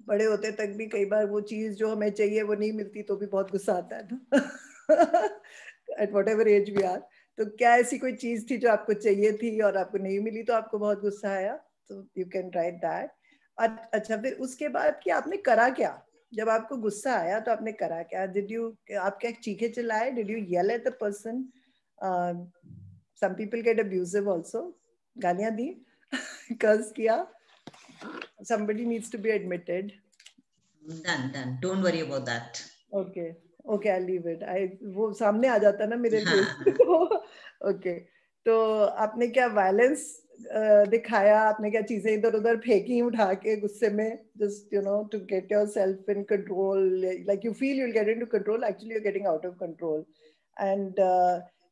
Speaker 2: बड़े होते तक भी कई बार वो चीज जो हमें चाहिए वो नहीं मिलती तो भी बहुत गुस्सा आता है ना. At whatever age we are. तो क्या ऐसी कोई चीज थी जो आपको चाहिए थी और आपको नहीं मिली तो आपको बहुत गुस्सा आया? तो यू कैन राइट दैट. अच्छा, फिर उसके बाद कि आपने करा क्या जब आपको गुस्सा आया, तो आपने करा क्या? डिड यू, आप क्या चीखे चिल्लाए? Did you yell at the person? Some people get abusive also. गालियां दी, कर्ज किया. Somebody needs to be admitted.
Speaker 3: Done. Don't worry about that.
Speaker 2: Okay, I'll leave it. वो सामने आ जाता ना मेरे लिए. Okay. तो आपने क्या वायलेंस दिखाया? आपने क्या चीजें इधर उधर फेंकी उठा के गुस्से में, just you know, to get yourself in control, like you feel you'll get into control, actually you're getting out of control. And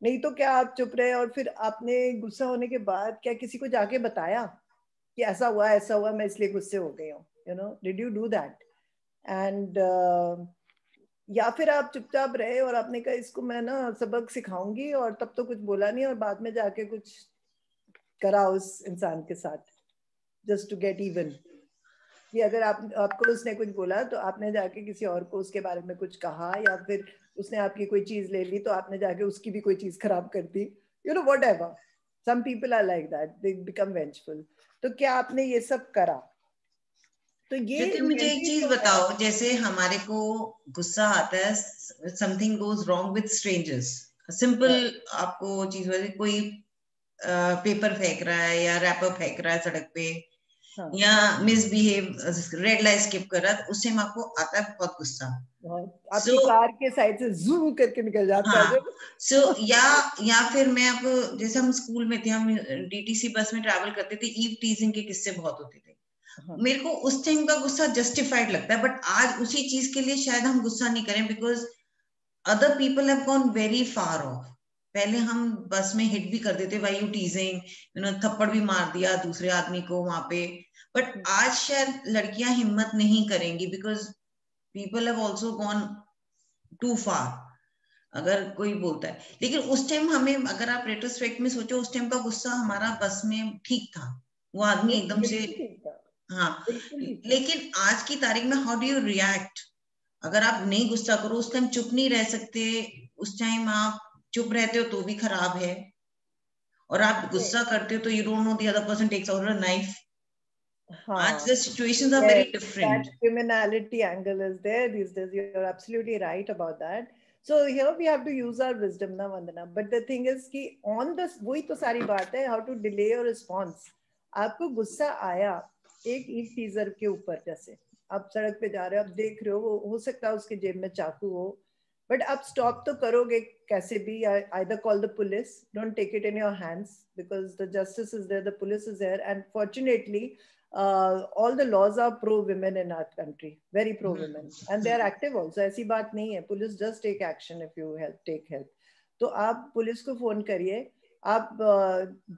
Speaker 2: नहीं तो क्या आप चुप रहे और फिर आपने गुस्सा होने के बाद क्या किसी को जाके बताया कि ऐसा हुआ, मैं इसलिए गुस्से हो गई हूँ, you know? Did you do that? And या फिर आप चुपचाप रहे और आपने कहा इसको मैं ना सबक सिखाऊंगी, और तब तो कुछ बोला नहीं और बाद में जाके कुछ करा उस इंसान के साथ, जस्ट टू गेट इवन. कि अगर आपको उसने कुछ बोला तो आपने जाके किसी और को उसके बारे में कुछ कहा, या फिर उसने आपकी कोई चीज ले ली तो आपने जाके उसकी भी कोई चीज खराब कर दी, you know, whatever. Some people are like that, they become vengeful. तो क्या आपने ये सब करा? तो ये
Speaker 3: मुझे एक चीज बताओ, जैसे हमारे को गुस्सा आता है, something goes wrong with strangers. Simple आपको चीज, कोई पेपर फेंक रहा है या रैपर फेंक रहा है सड़क पे, या मिसबिहेव, रेड लाइट स्किप कर रहा है, उससे आपको आता है बहुत गुस्सा.
Speaker 2: आपकी कार के साइड से जूम करके निकल जाता है.
Speaker 3: सो या फिर मैं आपको, जैसे हम स्कूल में थे, हम डीटीसी बस में ट्रैवल करते थे, ईव टीजिंग के किस्से बहुत होते थे. मेरे को उस टाइम का गुस्सा जस्टिफाइड लगता है, बट आज उसी चीज के लिए शायद हम गुस्सा नहीं करें, because other people have gone very far of. पहले हम बस में हिट भी कर देते, व्हाई यू टीजिंग, यू नो, थप्पड़ भी मार दिया दूसरे आदमी को वहां पे. बट आज शायद लड़कियां हिम्मत नहीं करेंगी, because people have also gone too far. अगर कोई बोलता है, लेकिन उस टाइम हमें, अगर आप रेट्रोस्पेक्ट में सोचो, उस टाइम का गुस्सा हमारा बस में ठीक था. वो आदमी एकदम से, हाँ, लेकिन आज की तारीख में हाउ डू यू रिएक्ट? अगर आप नहीं गुस्सा करो, उस टाइम चुप नहीं रह सकते, उस टाइम आप चुप रहते हो तो भी खराब है, और आप गुस्सा करते हो तो you don't know the other person takes out a knife. आज the situations are very different.
Speaker 2: That criminality angle is there these days. You're absolutely right about that. So here we have to use our wisdom na, Vandana. But the thing is कि on this, वही तो सारी बात है, how to delay your response. आपको गुस्सा आया, एक ईव टीजर के ऊपर, जैसे आप सड़क पे जा रहे हो, आप देख रहे हो, वो हो सकता है उसके जेब में चाकू हो, बट आप स्टॉप तो करोगे कैसे भी. Either call the police, don't take it in your hands because the justice is there, the police is there, and fortunately all the laws are pro women in our country, very pro women, and they are active also. ऐसी बात नहीं है, police just take action if you take help. तो आप police को phone करिए. आप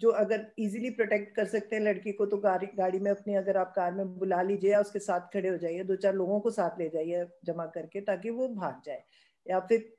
Speaker 2: जो अगर इजीली प्रोटेक्ट कर सकते हैं लड़की को, तो गाड़ी में अपनी अगर आप कार में बुला लीजिए या उसके साथ खड़े हो जाइए, 2-4 लोगों को साथ ले जाइए जमा करके, ताकि वो भाग जाए या फिर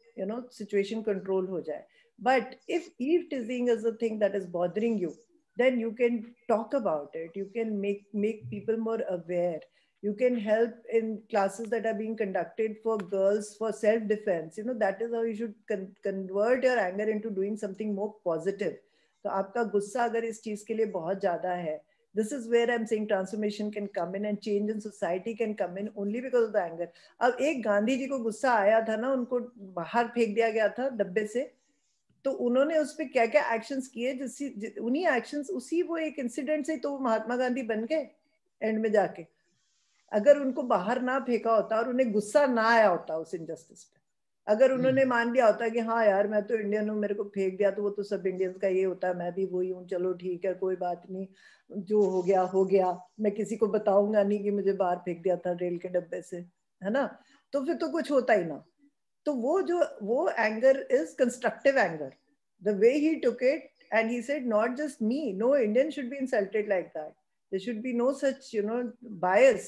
Speaker 2: सिचुएशन कंट्रोल हो जाए. But if eve teasing is a thing that is bothering you, then you can talk about it. You can make people more aware. You can help in classes that are being conducted for girls for self defense. That is how you should convert your anger into doing something more positive. तो आपका गुस्सा अगर इस चीज के लिए बहुत ज्यादा है, this is where I'm saying transformation can come in and change in society can come in only because of the anger. अब एक गांधी जी को गुस्सा आया था ना, उनको बाहर फेंक दिया गया था डब्बे से, तो उन्होंने उस पर क्या क्या एक्शंस किए, उन्हीं एक्शंस, उसी वो एक इंसिडेंट से तो महात्मा गांधी बन गए एंड में जाके. अगर उनको बाहर ना फेंका होता और उन्हें गुस्सा ना आया होता उस इनजस्टिस पे, अगर उन्होंने मान लिया होता कि हाँ यार मैं तो इंडियन हूँ, मेरे को फेंक दिया तो वो तो सब इंडियंस का ये होता है, मैं भी वही हूँ, चलो ठीक है कोई बात नहीं, जो हो गया हो गया, मैं किसी को बताऊंगा नहीं कि मुझे बाहर फेंक दिया था रेल के डब्बे से, है ना, तो फिर तो कुछ होता ही ना. तो वो anger is constructive anger. The way he took it and he said not just me, no Indian should be insulted like that, there should be no such bias.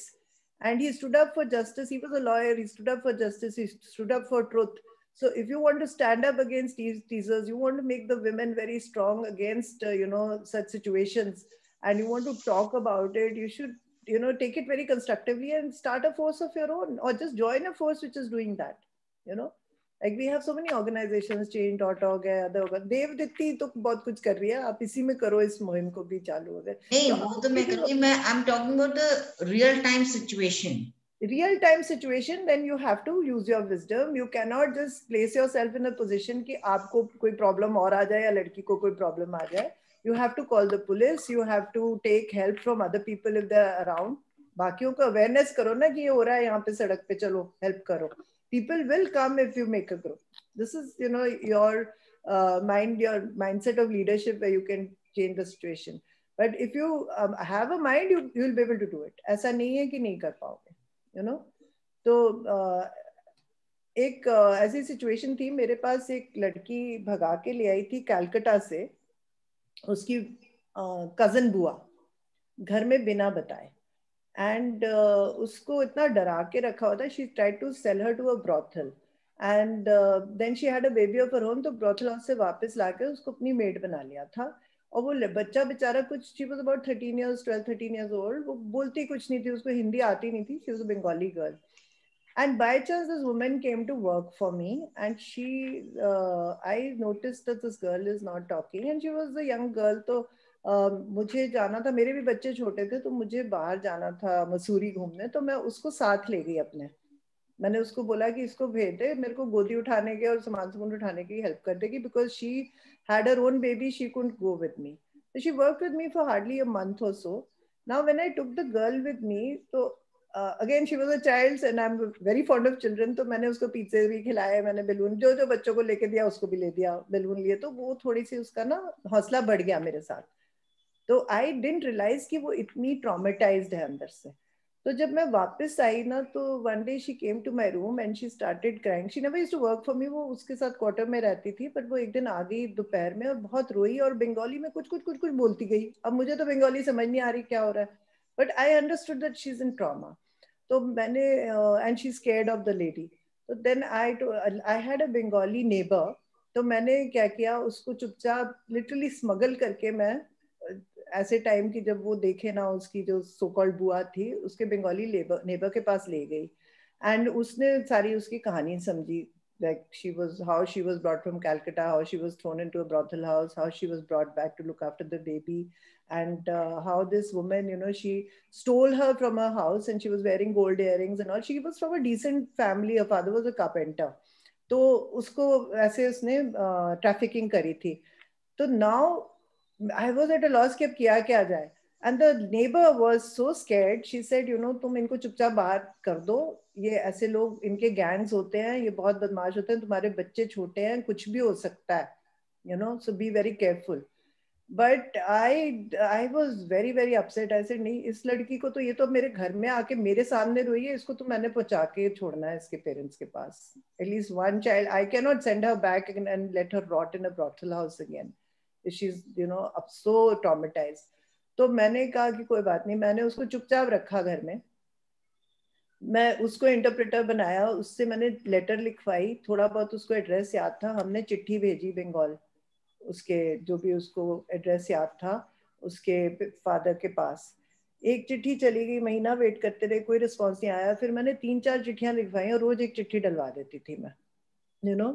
Speaker 2: And he stood up for justice. He was a lawyer. He stood up for justice. He stood up for truth. So if you want to stand up against these teasers, you want to make the women very strong against such situations, and you want to talk about it, you should take it very constructively and start a force of your own, or just join a force which is doing that. Like we have so many organizations, Change.org है, other देव दीप्ति तो बहुत कुछ कर रही है, आप इसी में करो इस मुहिम को भी चालू. अगर
Speaker 3: नहीं वो तो मैं कर रही, मैं I'm talking about the real time situation. Real
Speaker 2: time situation, then you have to use your wisdom. You cannot just place yourself in a position कि आपको कोई problem और आ जाए या लड़की को कोई problem आ जाए. You have to call the police. You have to take help from other people if they're around. बाकियों को awareness करो ना कि ये हो रहा है यहाँ पे सड़क पे, चलो help करो. People will come if you make a group. This is your mindset of leadership where you can change the situation. But if you have a mind, you will be able to do it. ऐसा नहीं है कि नहीं कर पाओगे. तो एक ऐसी सिचुएशन थी, मेरे पास एक लड़की भगा के ले आई थी कलकत्ता से, उसकी कजन बुआ घर में बिना बताए, and उसको इतना डरा के रखा हुआ था. She tried to sell her to a brothel, and then she had a baby of her own. तो brothel house से वापस लाके उसको अपनी मेड बना लिया था. और वो बच्चा बेचारा कुछ, she was about 12-13 years old. वो बोलती कुछ नहीं थी, उसको हिंदी आती नहीं थी. She was a Bengali girl. And by chance this woman came to work for me, and I noticed that this girl is not talking, and she was a young girl. तो मुझे जाना था, मेरे भी बच्चे छोटे थे, तो मुझे बाहर जाना था मसूरी घूमने, तो मैं उसको साथ ले गई अपने. मैंने उसको बोला कि इसको भेज दे, मेरे को गोदी उठाने के और सामान उठाने की हेल्प कर देगी, because she had her own baby, she couldn't go with me. So she worked with me for hardly a month or so. Now when I took the girl with me, so again she was a child and I'm very fond of children, तो मैंने उसको पिज़्ज़े भी खिलाए, मैंने balloon जो बच्चों को लेके दिया उसको भी ले दिया, बैलून लिए, तो वो थोड़ी सी उसका ना हौसला बढ़ गया मेरे साथ. तो आई डिडंट रियलाइज कि वो इतनी ट्रॉमेटाइज्ड है अंदर से. तो जब मैं वापस आई ना, तो one day she came to my room and she started crying. She never used to work for me, वो उसके साथ क्वार्टर में रहती थी, बट वो एक दिन आ गई दोपहर में और बहुत रोई और बंगाली में कुछ बोलती गई. अब मुझे तो बंगाली समझ नहीं आ रही क्या हो रहा है, but I understood that she is in trauma. तो मैंने and she scared of the lady. तो then I had a Bengali neighbour. तो मैंने क्या किया, उसको चुपचाप लिटरली स्मगल करके मैं ऐसे टाइम की जब वो देखे ना, उसकी जो सो कॉल्ड बुआ थी, उसके बंगाली नेबर के पास ले गई. एंड उसने सारी उसकी कहानी समझी, like how she was brought from Calcutta, how she was thrown into a brothel house, how she was brought back to look after the baby, and how this woman, she stole her from her house and she was wearing gold earrings and all. She was from a decent family, her father was a carpenter. तो उसको ऐसे उसने trafficking करी थी. तो now I was at a loss कि अब किया क्या जाए. And the neighbor was so scared. She said, you know, तुम इनको चुपचाप बाहर कर दो, ये ऐसे लोग, इनके गैंग्स होते हैं, ये बहुत बदमाश होते हैं, तुम्हारे बच्चे छोटे हैं, कुछ भी हो सकता है, you know, so be very careful. But I was very very upset. I said, नहीं, इस लड़की को तो, ये तो मेरे घर में आके मेरे सामने रोई है, इसको तो मैंने पहुंचा के छोड़ना है इसके पेरेंट्स के पास. At least one child, I cannot send her back and let her rot in a brothel house again. She's, you know, up so traumatized. तो मैंने कहा कि कोई बात नहीं, मैंने उसको चुपचाप रखा घर में, मैं उसको इंटरप्रेटर बनाया, उससे मैंने लेटर लिखवाई, थोड़ा बहुत उसको एड्रेस याद था, हमने चिट्ठी भेजी बंगाल, उसके जो भी उसको एड्रेस याद था उसके फादर के पास. एक चिट्ठी चली गई, महीना वेट करते रहे, कोई रिस्पॉन्स नहीं आया. फिर मैंने 3-4 चिट्ठियां लिखवाई और रोज एक चिट्ठी डलवा देती थी मैं, you know,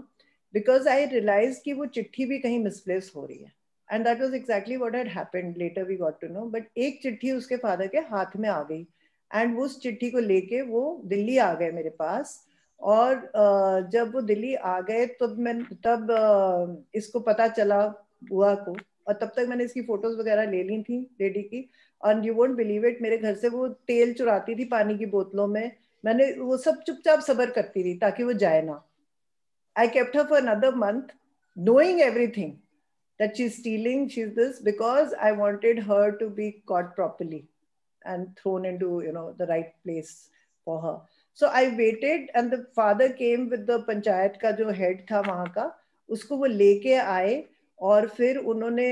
Speaker 2: because I realize कि वो चिट्ठी भी कहीं मिसप्लेस हो रही है. And that was exactly what had happened. Later we got to know. But एक चिट्ठी उसके फादर के हाथ में आ गई एंड उस चिट्ठी को लेके वो दिल्ली आ गए मेरे पास. और जब वो दिल्ली आ गए तब इसको पता चला, बुआ को, और तब तक मैंने इसकी फोटोज वगैरह ले ली थी लेडी की. और यू वोंट बिलीव इट, मेरे घर से वो तेल चुराती थी पानी की बोतलों में, मैंने वो सब चुपचाप सबर करती थी ताकि वो जाए ना. I kept her for another month, knowing everything, that she's stealing, she's this, because I wanted her to be caught properly and thrown into, you know, the right place for her. So I waited, and the father came with the panchayat का जो head था वहाँ का, उसको वो लेके आए. और फिर उन्होंने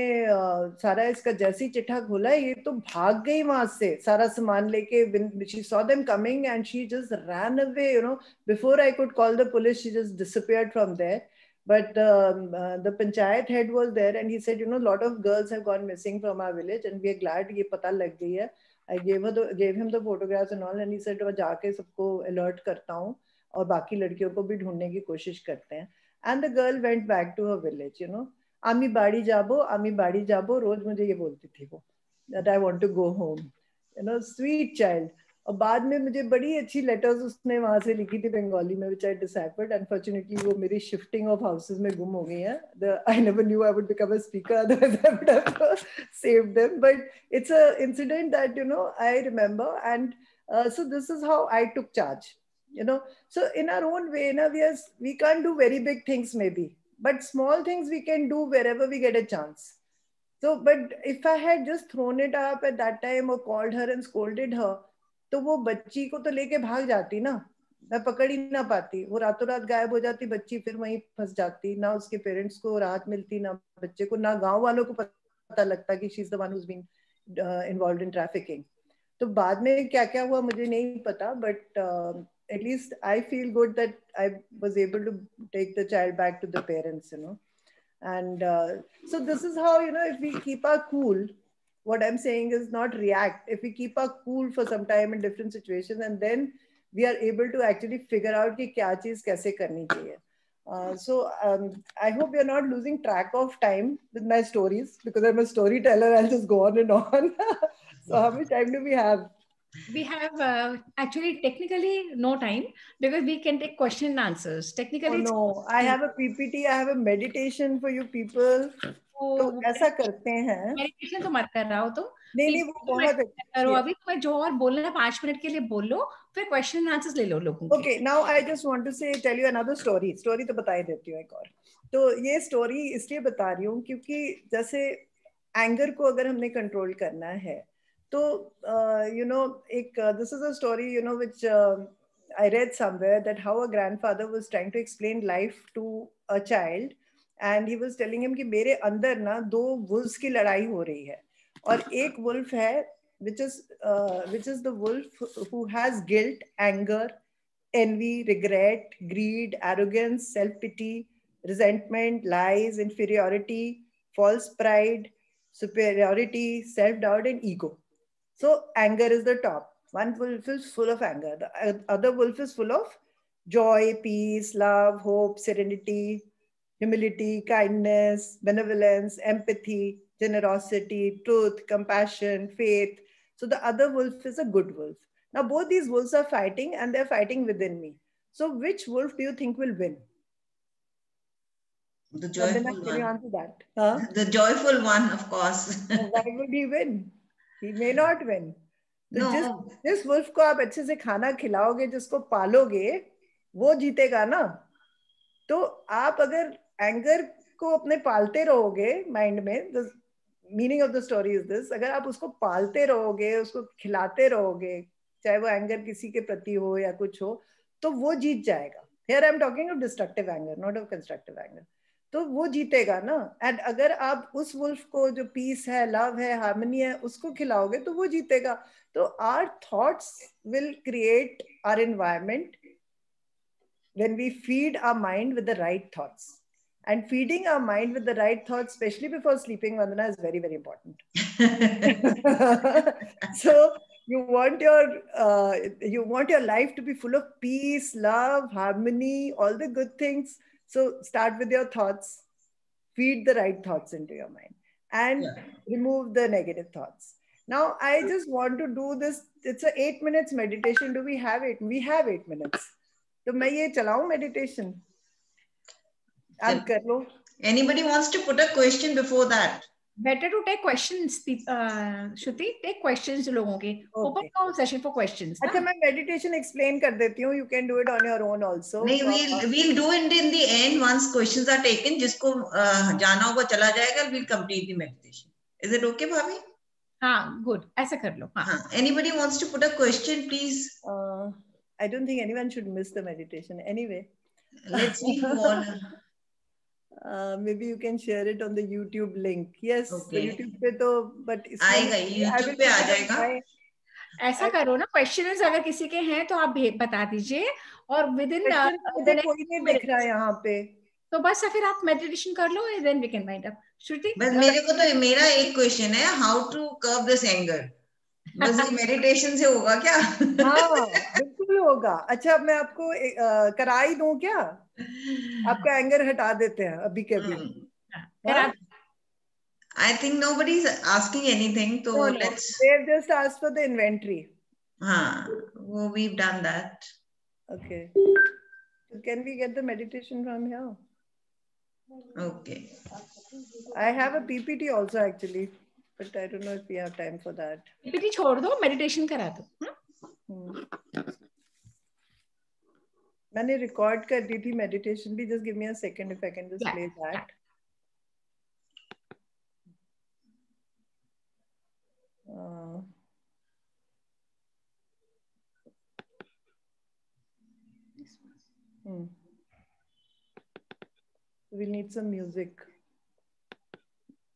Speaker 2: सारा इसका जैसी चिट्ठा खोला, ये तो भाग गई वहां से सारा सामान लेके. She saw them coming and she just ran away, you know. Before I could call the police, she just disappeared from there. But the panchayat head was there and he said, you know, a lot of girls have gone missing from our village and we are glad ये पता लग गई है. I gave him the photographs and all, and he said, जाके सबको alert करता हूँ और बाकी लड़कियों को भी ढूंढने की कोशिश करते हैं. And the girl went back to her village, you know. आमी बाड़ी जाबो, रोज मुझे ये बोलती थी वो, that I want to go home, you know, sweet child. और बाद में मुझे बड़ी अच्छी लेटर्स उसने वहां से लिखी थी बंगाली में, which I deciphered. Unfortunately वो मेरी shifting of houses में गुम हो गई हैं. I never knew I would become a speaker, otherwise I would have saved them. But it's a incident that, you know, I remember. And so this is how I took charge, you know. So in our own way, you know, we can't do very big things maybe, but small things we can do wherever we get a chance. So, but if I had just thrown it up at that time or called her and scolded her, तो वो बच्ची को तो लेके भाग जाती ना, मैं पकड़ ही ना पाती, वो रातों रात गायब हो जाती बच्ची, फिर वहीं फंस जाती, ना उसके पेरेंट्स को राहत मिलती, ना बच्चे को, ना गांव वालों को पता लगता कि she is the one who is being involved in trafficking. तो बाद में क्या क्या हुआ मुझे नहीं पता, but at least I feel good that I was able to take the child back to the parents, you know. And so this is how, you know, if we keep our cool, what I'm saying is not react. If we keep our cool for some time in different situations, and then we are able to actually figure out कि क्या चीज कैसे करनी चाहिए. So I hope you're not losing track of time with my stories, because I'm a storyteller. I'll just go on and on. So how much time do we have?
Speaker 1: We have actually technically no time, because we can take question and answers. Technically,
Speaker 2: oh no, I have a PPT, I have a meditation for you people. तो ऐसा करते हैं.
Speaker 1: Meditation तो मत कर रहा हो तुम.
Speaker 2: नहीं वो बहुत
Speaker 1: करो अभी, तुम्हें जो और बोलना है 5 मिनट के लिए बोल लो, फिर क्वेश्चन एंड आंसर्स ले लो लोगों के.
Speaker 2: Okay, now I just want to say, tell you another story. Story तो बता ही देती हूँ एक और. तो ये story इसलिए बता रही हूँ क्योंकि जैसे एंगर को अगर हमने कंट्रोल करना है तो you know, this is a story, you know, which I read somewhere, that how a grandfather was trying to explain life to a child, and he was telling him कि मेरे अंदर ना 2 wolves की लड़ाई हो रही है, और एक wolf है which is the wolf who has guilt, anger, envy, regret, greed, arrogance, self-pity, resentment, lies, inferiority, false pride, superiority, self-doubt, and ego. So anger is the top. One wolf is full of anger. The other wolf is full of joy, peace, love, hope, serenity, humility, kindness, benevolence, empathy, generosity, truth, compassion, faith. So the other wolf is a good wolf. Now both these wolves are fighting, and they're fighting within me. So which wolf do you think will win?
Speaker 3: The joyful one.
Speaker 2: Can you answer that? Huh?
Speaker 3: The joyful one, of course.
Speaker 2: Why would he win? He may not win. तो
Speaker 3: No.
Speaker 2: जिस wolf को आप अच्छे से खाना खिलाओगे, जिसको पालोगे, वो जीतेगा ना. तो आप अगर एंगर को अपने पालते रहोगे माइंड में, the meaning of the story is this, अगर आप उसको पालते रहोगे, उसको खिलाते रहोगे, चाहे वो एंगर किसी के प्रति हो या कुछ हो, तो वो जीत जाएगा. Here I am talking of destructive anger, not of constructive anger. तो वो जीतेगा ना. एंड अगर आप उस वुल्फ को जो पीस है, लव है, हार्मनी है, उसको खिलाओगे तो वो जीतेगा. तो our thoughts will create our environment when we feed our mind with the right thoughts. And feeding our mind with the right thoughts, especially before sleeping, Vandana, is very, very important. So you want your life to be full of peace, love, harmony, all the good things. So start with your thoughts. Feed the right thoughts into your mind and remove the negative thoughts. Now, I just want to do this. It's a 8 minutes meditation. Do we have it? We have 8 minutes. तो मैं ये चलाऊं meditation? आप कर लो.
Speaker 3: Anybody wants to put a question before that?
Speaker 1: Better to take questions, Shruti. Take questions लोगों के. Open the session for questions.
Speaker 2: अच्छा, मैं meditation explain कर देती हूँ. You can do it on your own also.
Speaker 3: नहीं, we'll do it in the end once questions are taken. जिसको जाना होगा चला जाएगा. We'll complete the meditation. Is it okay, भाभी?
Speaker 1: हाँ, good. ऐसा कर लो. हाँ.
Speaker 3: Anybody wants to put a question, please?
Speaker 2: I don't think anyone should miss the meditation. Anyway,
Speaker 3: let's see who on.
Speaker 2: Maybe you can share it on the YouTube link. Yes,
Speaker 3: okay.
Speaker 2: YouTube पे तो, but
Speaker 3: आएगा, YouTube पे आ जाएगा.
Speaker 1: ऐसा करो ना, questions अगर किसी के हैं तो आप बता दीजिए, और विदिन
Speaker 2: कोई नहीं दिख रहा है यहाँ पे,
Speaker 1: तो बस फिर आप मेडिटेशन कर लो, then we can wind up. Shruti,
Speaker 3: बस मेरा एक क्वेश्चन है, how to curb this anger. बस ये मेडिटेशन से होगा क्या?
Speaker 2: हाँ, बिल्कुल होगा. अच्छा, मैं आपको करा ही दूं क्या? आपका एंगर हटा देते हैं अभी के अभी.
Speaker 3: I think nobody is asking anything, so let's.
Speaker 2: They have just asked for the inventory.
Speaker 3: Well, we've done that.
Speaker 2: Okay. So can we get the meditation from here?
Speaker 3: Okay.
Speaker 2: I have a PPT also actually, but I don't know if we have time for that.
Speaker 1: PPT छोड़ दो, meditation करा दो.
Speaker 2: मैंने record कर दी थी meditation भी. Just give me a second if I can just play that. We need some music.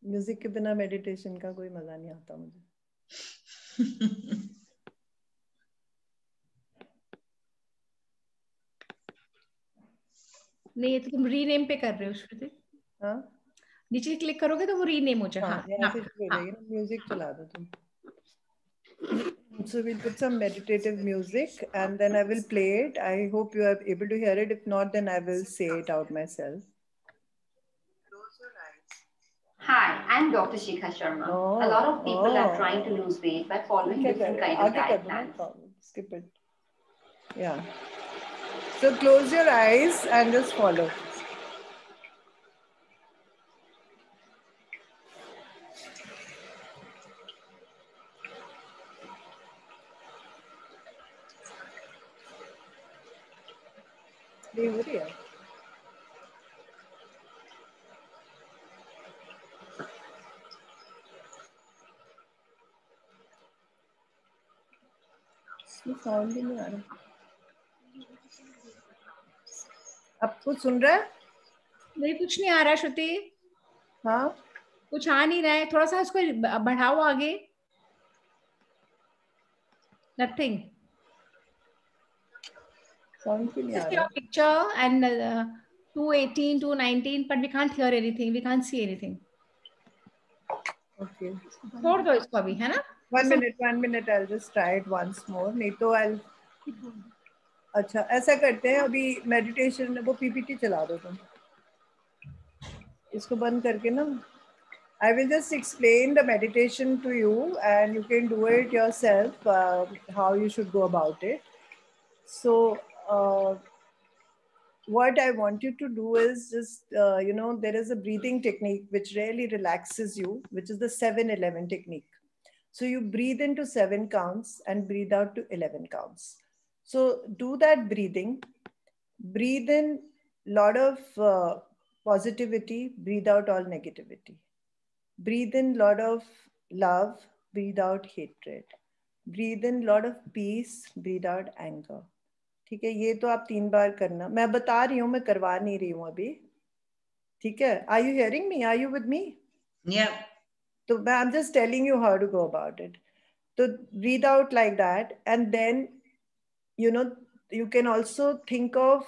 Speaker 2: Music के बिना meditation का कोई मजा नहीं आता मुझे.
Speaker 1: नहीं, ये तो तुम रीनेम पे कर रहे हो श्रुति.
Speaker 2: हाँ,
Speaker 1: नीचे क्लिक करोगे तो वो रीनेम हो जाएगा.
Speaker 2: म्यूजिक चला दो तुम. So we'll put some meditative music and then I will play it. I hope you are able to hear it. If not, then I will say it out myself. Close your eyes.
Speaker 4: Hi, I'm Dr. Shikha Sharma. A lot of people are trying to lose weight by following different kinds of diet plans.
Speaker 2: Skip it. Yeah. So close your eyes and just follow. हो रही है. Sound भी नहीं आ रहा. आप कुछ सुन रहे हैं?
Speaker 1: नहीं, कुछ नहीं आ रहा श्रुति.
Speaker 2: हाँ,
Speaker 1: कुछ आ नहीं रहा है. थोड़ा सा उसको बढ़ाओ आगे. Nothing.
Speaker 2: Sound भी नहीं आ
Speaker 1: Just
Speaker 2: रहा.
Speaker 1: your picture and 218, 219, but we can't hear anything. We can't see anything.
Speaker 2: Okay.
Speaker 1: छोड़ दो इसको अभी, है ना?
Speaker 2: 1 minute. I'll just try it once more. नहीं तो I'll. अच्छा, ऐसा करते हैं. अभी meditation वो PPT चला दो तुम. इसको बंद करके ना. I will just explain the meditation to you and you can do it yourself, how you should go about it. So what I want you to do is just, there is a breathing technique which really relaxes you, which is the 7-11 technique. So you breathe into 7 counts and breathe out to 11 counts. So do that breathing. Breathe in lot of positivity, breathe out all negativity. Breathe in lot of love, breathe out hatred. Breathe in lot of peace, breathe out anger. ठीक है, ये तो आप 3 बार करना. मैं बता रही हूँ, मैं करवा नहीं रही हूँ अभी. ठीक है? Are you hearing me? Are you with me?
Speaker 3: Yeah.
Speaker 2: So I'm just telling you how to go about it. So breathe out like that, and then, you know, you can also think of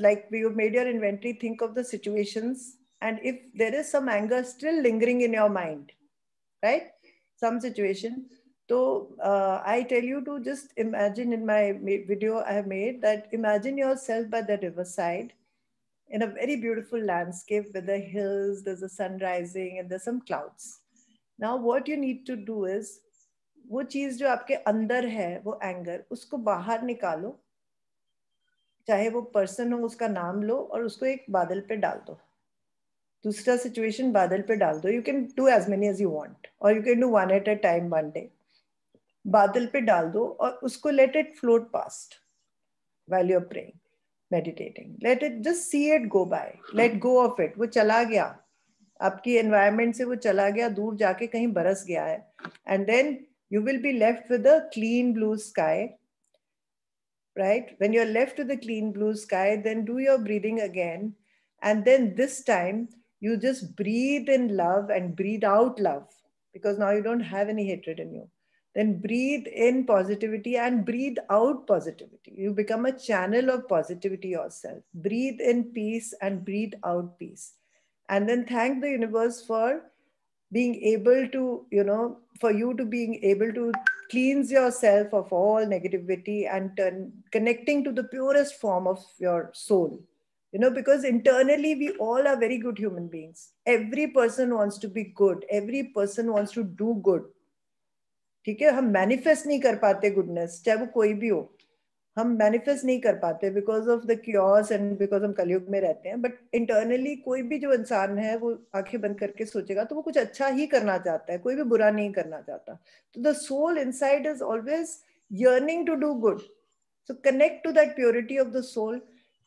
Speaker 2: like you made your inventory, think of the situations, and if there is some anger still lingering in your mind, right? Some situation. So I tell you to just imagine, in my video I have made, that imagine yourself by the riverside in a very beautiful landscape with the hills, there's a sun rising and there's some clouds. Now what you need to do is, वो चीज जो आपके अंदर है, वो anger, उसको बाहर निकालो. चाहे वो पर्सन हो, उसका नाम लो और उसको एक बादल पे डाल दो. दूसरा सिचुएशन बादल पे डाल दो. You can do as many as you want, और you can do one at a time, one day. बादल पे डाल दो और उसको let it float past while you are praying, meditating. Let it, just see it go by, let go of it. वो चला गया, आपकी एनवायरनमेंट से वो चला गया, दूर जाके कहीं बरस गया है. And then you will be left with a clean blue sky, right? When you're left with a clean blue sky, then do your breathing again. And then this time you just breathe in love and breathe out love, because now you don't have any hatred in you. Then breathe in positivity and breathe out positivity. You become a channel of positivity yourself. Breathe in peace and breathe out peace. And then thank the universe for being able to, for you to being able to cleanse yourself of all negativity and connecting to the purest form of your soul. Because internally we all are very good human beings. Every person wants to be good. Every person wants to do good. ठीक है, हम manifest नहीं कर पाते goodness, चाहे वो कोई भी हो. हम मैनिफेस्ट नहीं कर पाते because of the cures and because हम कलयुग में रहते हैं. बट इंटरनली कोई भी जो इंसान है, वो आंखें बंद करके सोचेगा तो वो कुछ अच्छा ही करना चाहता है, कोई भी बुरा नहीं करना चाहता. तो the soul inside is always yearning to do good. So connect to that purity of the soul.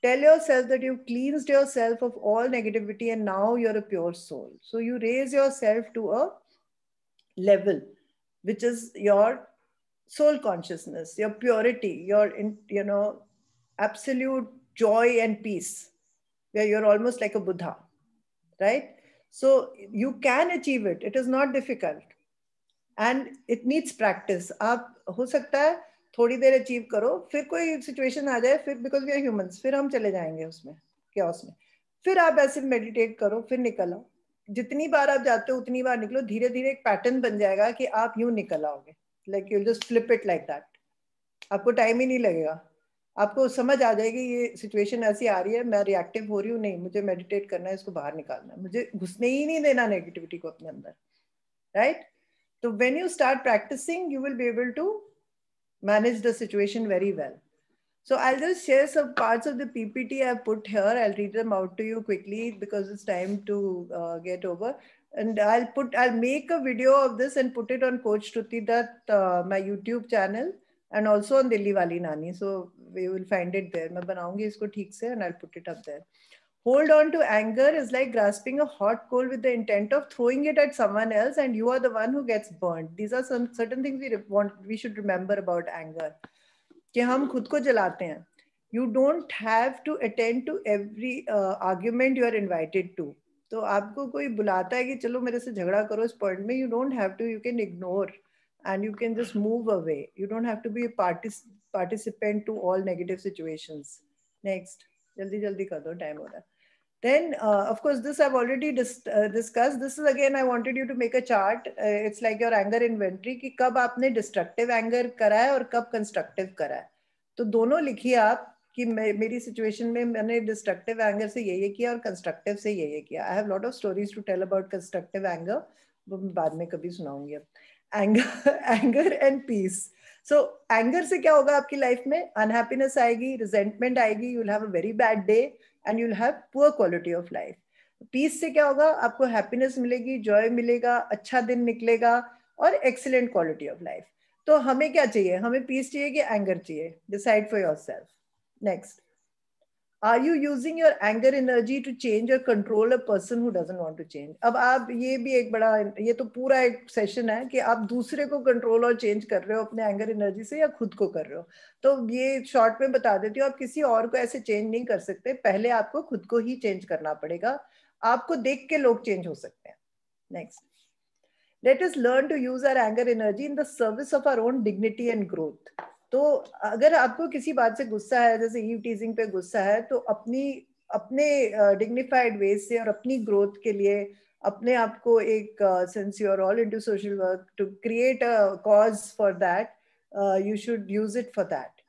Speaker 2: Tell yourself that you've cleansed yourself of all negativity and now you're a pure soul. So you raise yourself to a level which is your soul consciousness, your purity, your absolute joy and peace, where you're almost like a Buddha, right? So you can achieve it. It is not difficult and it needs practice. आप हो सकता है थोड़ी देर achieve करो, फिर कोई situation आ जाए, फिर बिकॉज वी आर ह्यूमंस, फिर हम चले जाएंगे उसमें chaos में. फिर आप ऐसे मेडिटेट करो, फिर निकल आओ. जितनी बार आप जाते हो उतनी बार निकलो. धीरे धीरे एक पैटर्न बन जाएगा कि आप यूं निकल आओगे. Like you'll just flip it like that. आपको टाइम ही नहीं लगेगा. आपको समझ आ जाएगी ये सिचुएशन ऐसी आ रही है, मैं रिएक्टिव हो रही हूँ, नहीं, मुझे मेडिटेट करना है, इसको बाहर निकालना है, मुझे घुसने ही नहीं देना नेगेटिविटी को अपने अंदर, राइट? तो when you start practicing, you will be able to manage the situation very well. So I'll just share some parts of the PPT I've put here. I'll read them out to you quickly because it's time to get over. And I'll make a video of this and put it on Coach Shruti Dutt, my YouTube channel, and also on Dilli Wali Nani. So we will find it there. मैं बनाऊंगी इसको ठीक से and I'll put it up there. Hold on to anger is like grasping a hot coal with the intent of throwing it at someone else, and you are the one who gets burned. These are some certain things we should remember about anger. कि हम खुद को जलाते हैं. You don't have to attend to every argument you are invited to. तो आपको कोई बुलाता है कि चलो मेरे से झगड़ा करो इस पॉइंट में, you don't have to. You can ignore and you can just move away. You don't have to be a participant to all negative situations. Next, जल्दी जल्दी कर दो, टाइम हो रहा है. Then, of course, this I've already discussed. This is again, I wanted you to make a chart. It's like your anger inventory कि कब आपने destructive anger करा है और कब constructive करा है. तो दोनों लिखिए आप कि मेरी situation में मैंने destructive anger से ये किया और constructive से ये किया. I have a lot of stories to tell about constructive anger. वो मैं बाद में कभी सुनाऊंगी अब. Anger and peace. So anger से क्या होगा आपकी life में? Unhappiness आएगी, resentment आएगी, you'll have a very bad day. And you'll have poor quality of life. Peace से क्या होगा? आपको happiness मिलेगी, joy मिलेगा, अच्छा दिन निकलेगा, और एक्सीलेंट क्वालिटी ऑफ लाइफ. तो हमें क्या चाहिए? हमें पीस चाहिए कि एंगर चाहिए? Decide for yourself. Next, Are you using your anger energy to change or control a person who doesn't want to change? अब आप, ये भी एक बड़ा, ये तो पूरा एक सेशन है कि आप दूसरे को कंट्रोल और चेंज कर रहे हो अपने एंगर एनर्जी से या खुद को कर रहे हो. तो ये शॉर्ट में बता देती हूँ, आप किसी और को ऐसे चेंज नहीं कर सकते, पहले आपको खुद को ही चेंज करना पड़ेगा. आपको देख के लोग चेंज हो सकते हैं. Next, let us learn to use our anger energy in the service of our own dignity and growth. तो अगर आपको किसी बात से गुस्सा है, जैसे ईव टीजिंग पे गुस्सा है, तो अपने डिग्निफाइड वेज से और अपनी ग्रोथ के लिए अपने आप को एक, since you are all into social work, to create a cause for that, you should use it for that.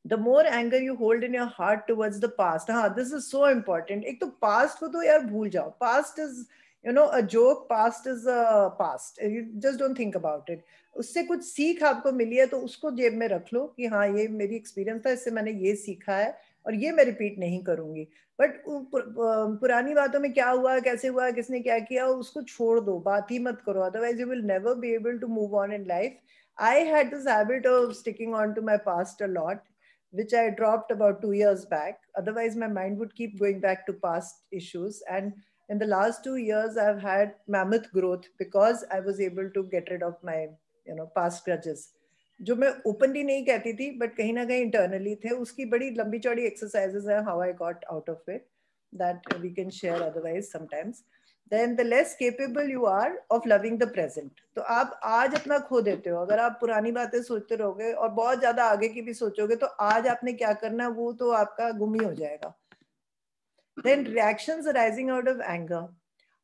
Speaker 2: The more anger you hold in your heart towards the past, हाँ, this is so important. एक तो past को तो यार भूल जाओ. Past is, you know, a joke. Past is a past. You just don't think about it. उससे कुछ सीख आपको मिली है तो उसको जेब में रख लो कि हाँ, ये मेरी एक्सपीरियंस था, इससे मैंने ये सीखा है और ये मैं रिपीट नहीं करूंगी. बट पुरानी बातों में क्या हुआ, कैसे हुआ, किसने क्या किया, उसको छोड़ दो, बात ही मत करो. Otherwise you will never be able to move on in life. I had this habit of sticking on to my past a lot, which I dropped about 2 years back. Otherwise, my mind would keep going back to past issues. And in the last 2 years, I've had mammoth growth because I was able to get rid of my, you know, past grudges. जो मैं openly नहीं कहती थी, but कहीं ना कहीं internally थे. उसकी बड़ी लंबी चौड़ी exercises हैं, how I got out of it, that we can share otherwise sometimes. Then the less capable you are of loving the present. तो आप आज अपना खो देते हो. अगर आप पुरानी बातें सोचते रहोगे और बहुत ज्यादा आगे की भी सोचोगे, तो आज आपने क्या करना है वो तो आपका गुम ही हो जाएगा. Then reactions arising out of anger.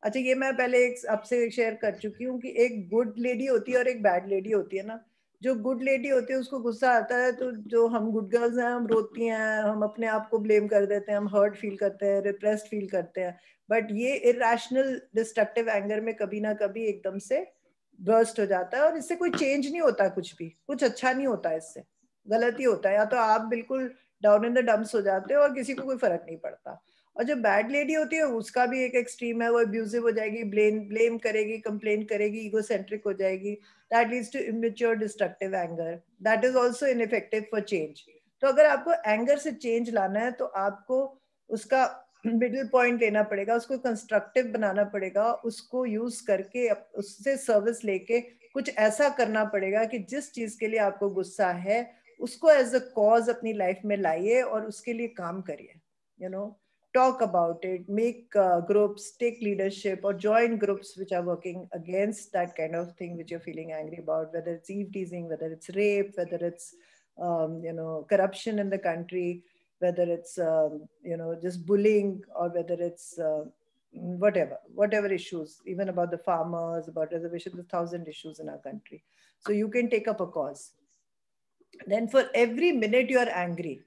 Speaker 2: अच्छा, ये मैं पहले आपसे शेयर कर चुकी हूँ कि एक गुड लेडी होती है और एक बैड लेडी होती है ना. जो गुड लेडी होती है उसको गुस्सा आता है, तो जो हम गुड गर्ल्स हैं, हम रोती हैं, हम अपने आप को ब्लेम कर देते हैं, हम हर्ट फील करते हैं, रिप्रेस्ड फील करते हैं. बट ये इरेशनल डिस्ट्रक्टिव एंगर में कभी ना कभी एकदम से बर्स्ट हो जाता है और इससे कोई चेंज नहीं होता, कुछ भी, कुछ अच्छा नहीं होता, इससे गलत ही होता है. या तो आप बिल्कुल डाउन इन द डम्प्स हो जाते हो और किसी को कोई फर्क नहीं पड़ता. और जो बैड लेडी होती है उसका भी एक एक्सट्रीम है, वो अब्यूजिव हो जाएगी, ब्लेम करेगी, कंप्लेन करेगी, ईगोसेंट्रिक हो जाएगी. That leads to immature destructive anger. That is also ineffective for change. तो अगर आपको एंगर से चेंज लाना है तो आपको उसका मिडिल पॉइंट लेना पड़ेगा, उसको कंस्ट्रक्टिव बनाना पड़ेगा, उसको यूज करके उससे सर्विस लेके कुछ ऐसा करना पड़ेगा कि जिस चीज के लिए आपको गुस्सा है उसको एज अ कॉज अपनी लाइफ में लाइए और उसके लिए काम करिए. You know, talk about it, make groups, take leadership, or join groups which are working against that kind of thing which you're feeling angry about, whether it's eve teasing, whether it's rape, whether it's you know, corruption in the country, whether it's you know, just bullying, or whether it's whatever issues, even about the farmers, about reservations, 1,000 issues in our country. So you can take up a cause. Then for every minute you are angry,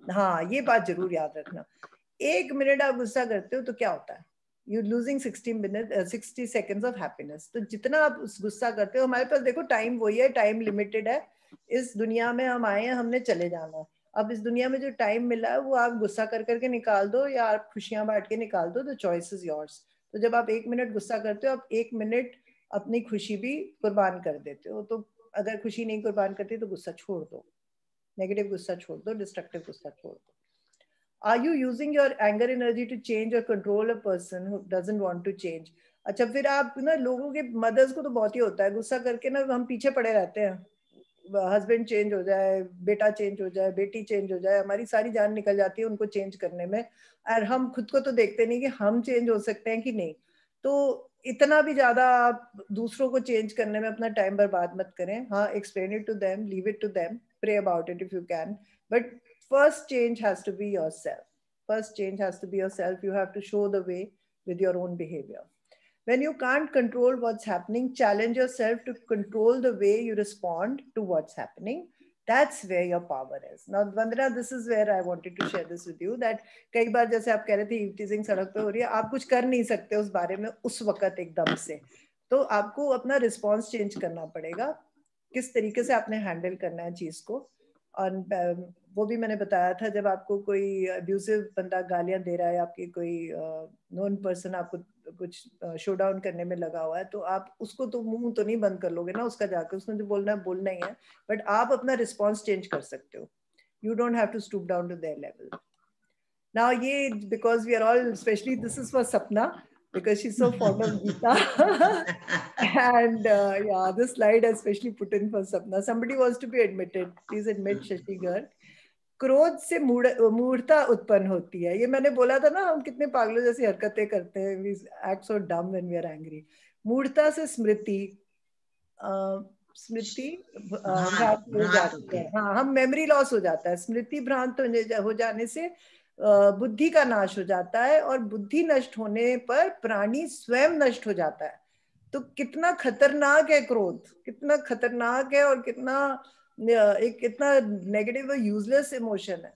Speaker 2: हाँ, ये बात जरूर याद रखना, 1 minute आप गुस्सा करते हो तो क्या होता है? You losing 60 seconds of happiness. तो जितना आप गुस्सा करते हो, हमारे पास देखो टाइम वही है, टाइम लिमिटेड है. इस दुनिया में हम आए हैं, हमने चले जाना है. अब इस दुनिया में जो टाइम मिला है वो आप गुस्सा कर करके निकाल दो या आप खुशियां बांट के निकाल दो. The choice is yours. तो जब आप 1 मिनट गुस्सा करते हो, आप 1 मिनट अपनी खुशी भी कुर्बान कर देते हो. तो अगर खुशी नहीं कुर्बान करती तो गुस्सा छोड़ दो, नेगेटिव गुस्सा छोड़ दो, डिस्ट्रक्टिव गुस्सा छोड़ दो. Are you using your anger energy to change or control a person who doesn't want to change? अच्छा, फिर आप ना, लोगों के मदर्स को तो बहुत ही होता है गुस्सा करके ना, हम पीछे पड़े रहते हैं. हस्बैंड चेंज हो जाए, बेटा चेंज हो जाए, बेटी चेंज हो जाए, हमारी सारी जान निकल जाती है उनको चेंज करने में. और हम खुद को तो देखते नहीं कि हम चेंज हो सकते हैं कि नहीं. तो इतना भी ज्यादा आप दूसरों को चेंज करने में अपना टाइम बर्बाद मत करें. हाँ, explain it to them, leave it to them, pray about it if you can, but first change has to be yourself. First change has to be yourself. You have to show the way with your own behavior. When you can't control what's happening, challenge yourself to control the way you respond to what's happening. That's where your power is. Now, Vandana, this is where I wanted to share this with you. That कई बार जैसे आप कह रहे थे eve teasing सड़क पे हो रही है, आप कुछ कर नहीं सकते उस बारे में उस वक्त एकदम से. तो आपको अपना रिस्पॉन्स चेंज करना पड़ेगा, किस तरीके से आपने हैंडल करना है चीज को. और वो भी मैंने बताया था, जब आपको कोई अब्यूसिव बंदा गालियां दे रहा है, आपकी कोई नोन पर्सन आपको कुछ शो डाउन करने में लगा हुआ है, तो आप उसको तो मुंह तो नहीं बंद कर लोगे ना उसका जाकर, उसने जो बोलना है बोलना ही है, बट आप अपना रिस्पॉन्स चेंज कर सकते हो. You don't have to stoop down to their level. Now, because we are all, especially this is for Sapna, because she's so fond of Geeta. And yeah, this slide I especially put in for Sapna. Somebody wants to be admitted. Please admit Shashi Garg. क्रोध से मूढ़ता उत्पन्न होती है. ये मैंने बोला था ना, हम कितने पागलों जैसी हरकतें करते हैं. We act so dumb when we are angry. मूढ़ता से स्मृति भ्रांत हो जाती है. हाँ, हम मेमोरी लॉस हो जाता है. स्मृति भ्रांत हो जाने से बुद्धि का नाश हो जाता है, और बुद्धि नष्ट होने पर प्राणी स्वयं नष्ट हो जाता है. तो कितना खतरनाक है क्रोध, कितना खतरनाक है, और कितना एक इतना नेगेटिव और यूजलेस इमोशन है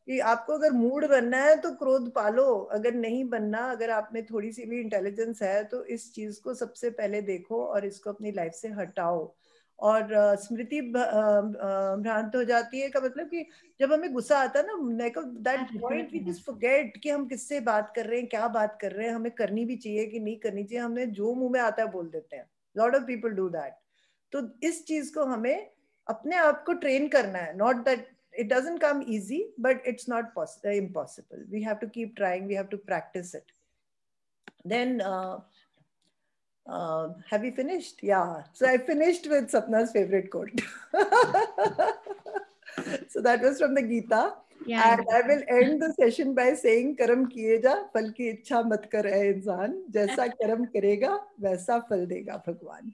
Speaker 2: कि आपको अगर मूड बनना है तो क्रोध पालो, अगर नहीं बनना, अगर आप में थोड़ी सी भी इंटेलिजेंस है तो इस चीज को सबसे पहले देखो और इसको अपनी लाइफ से हटाओ. और स्मृति भ्रांत हो जाती है का मतलब कि जब हमें गुस्सा आता है ना, that point we just forget कि हम किससे बात कर रहे हैं, क्या बात कर रहे हैं, हमें करनी भी चाहिए कि नहीं करनी चाहिए, हमें जो मुंह में आता है बोल देते हैं. Lot of people do that. तो इस चीज को हमें अपने आप को ट्रेन करना है. Not that it doesn't come easy, but it's not impossible. We have to keep trying, we have to practice it. Then have you finished? Yeah, so I finished with Sapna's favorite quote. So that was from the Gita. Yeah, and I will end the session by saying कर्म किए जा, फल की इच्छा मत कर ऐ इंसान, जैसा कर्म करेगा वैसा फल देगा भगवान.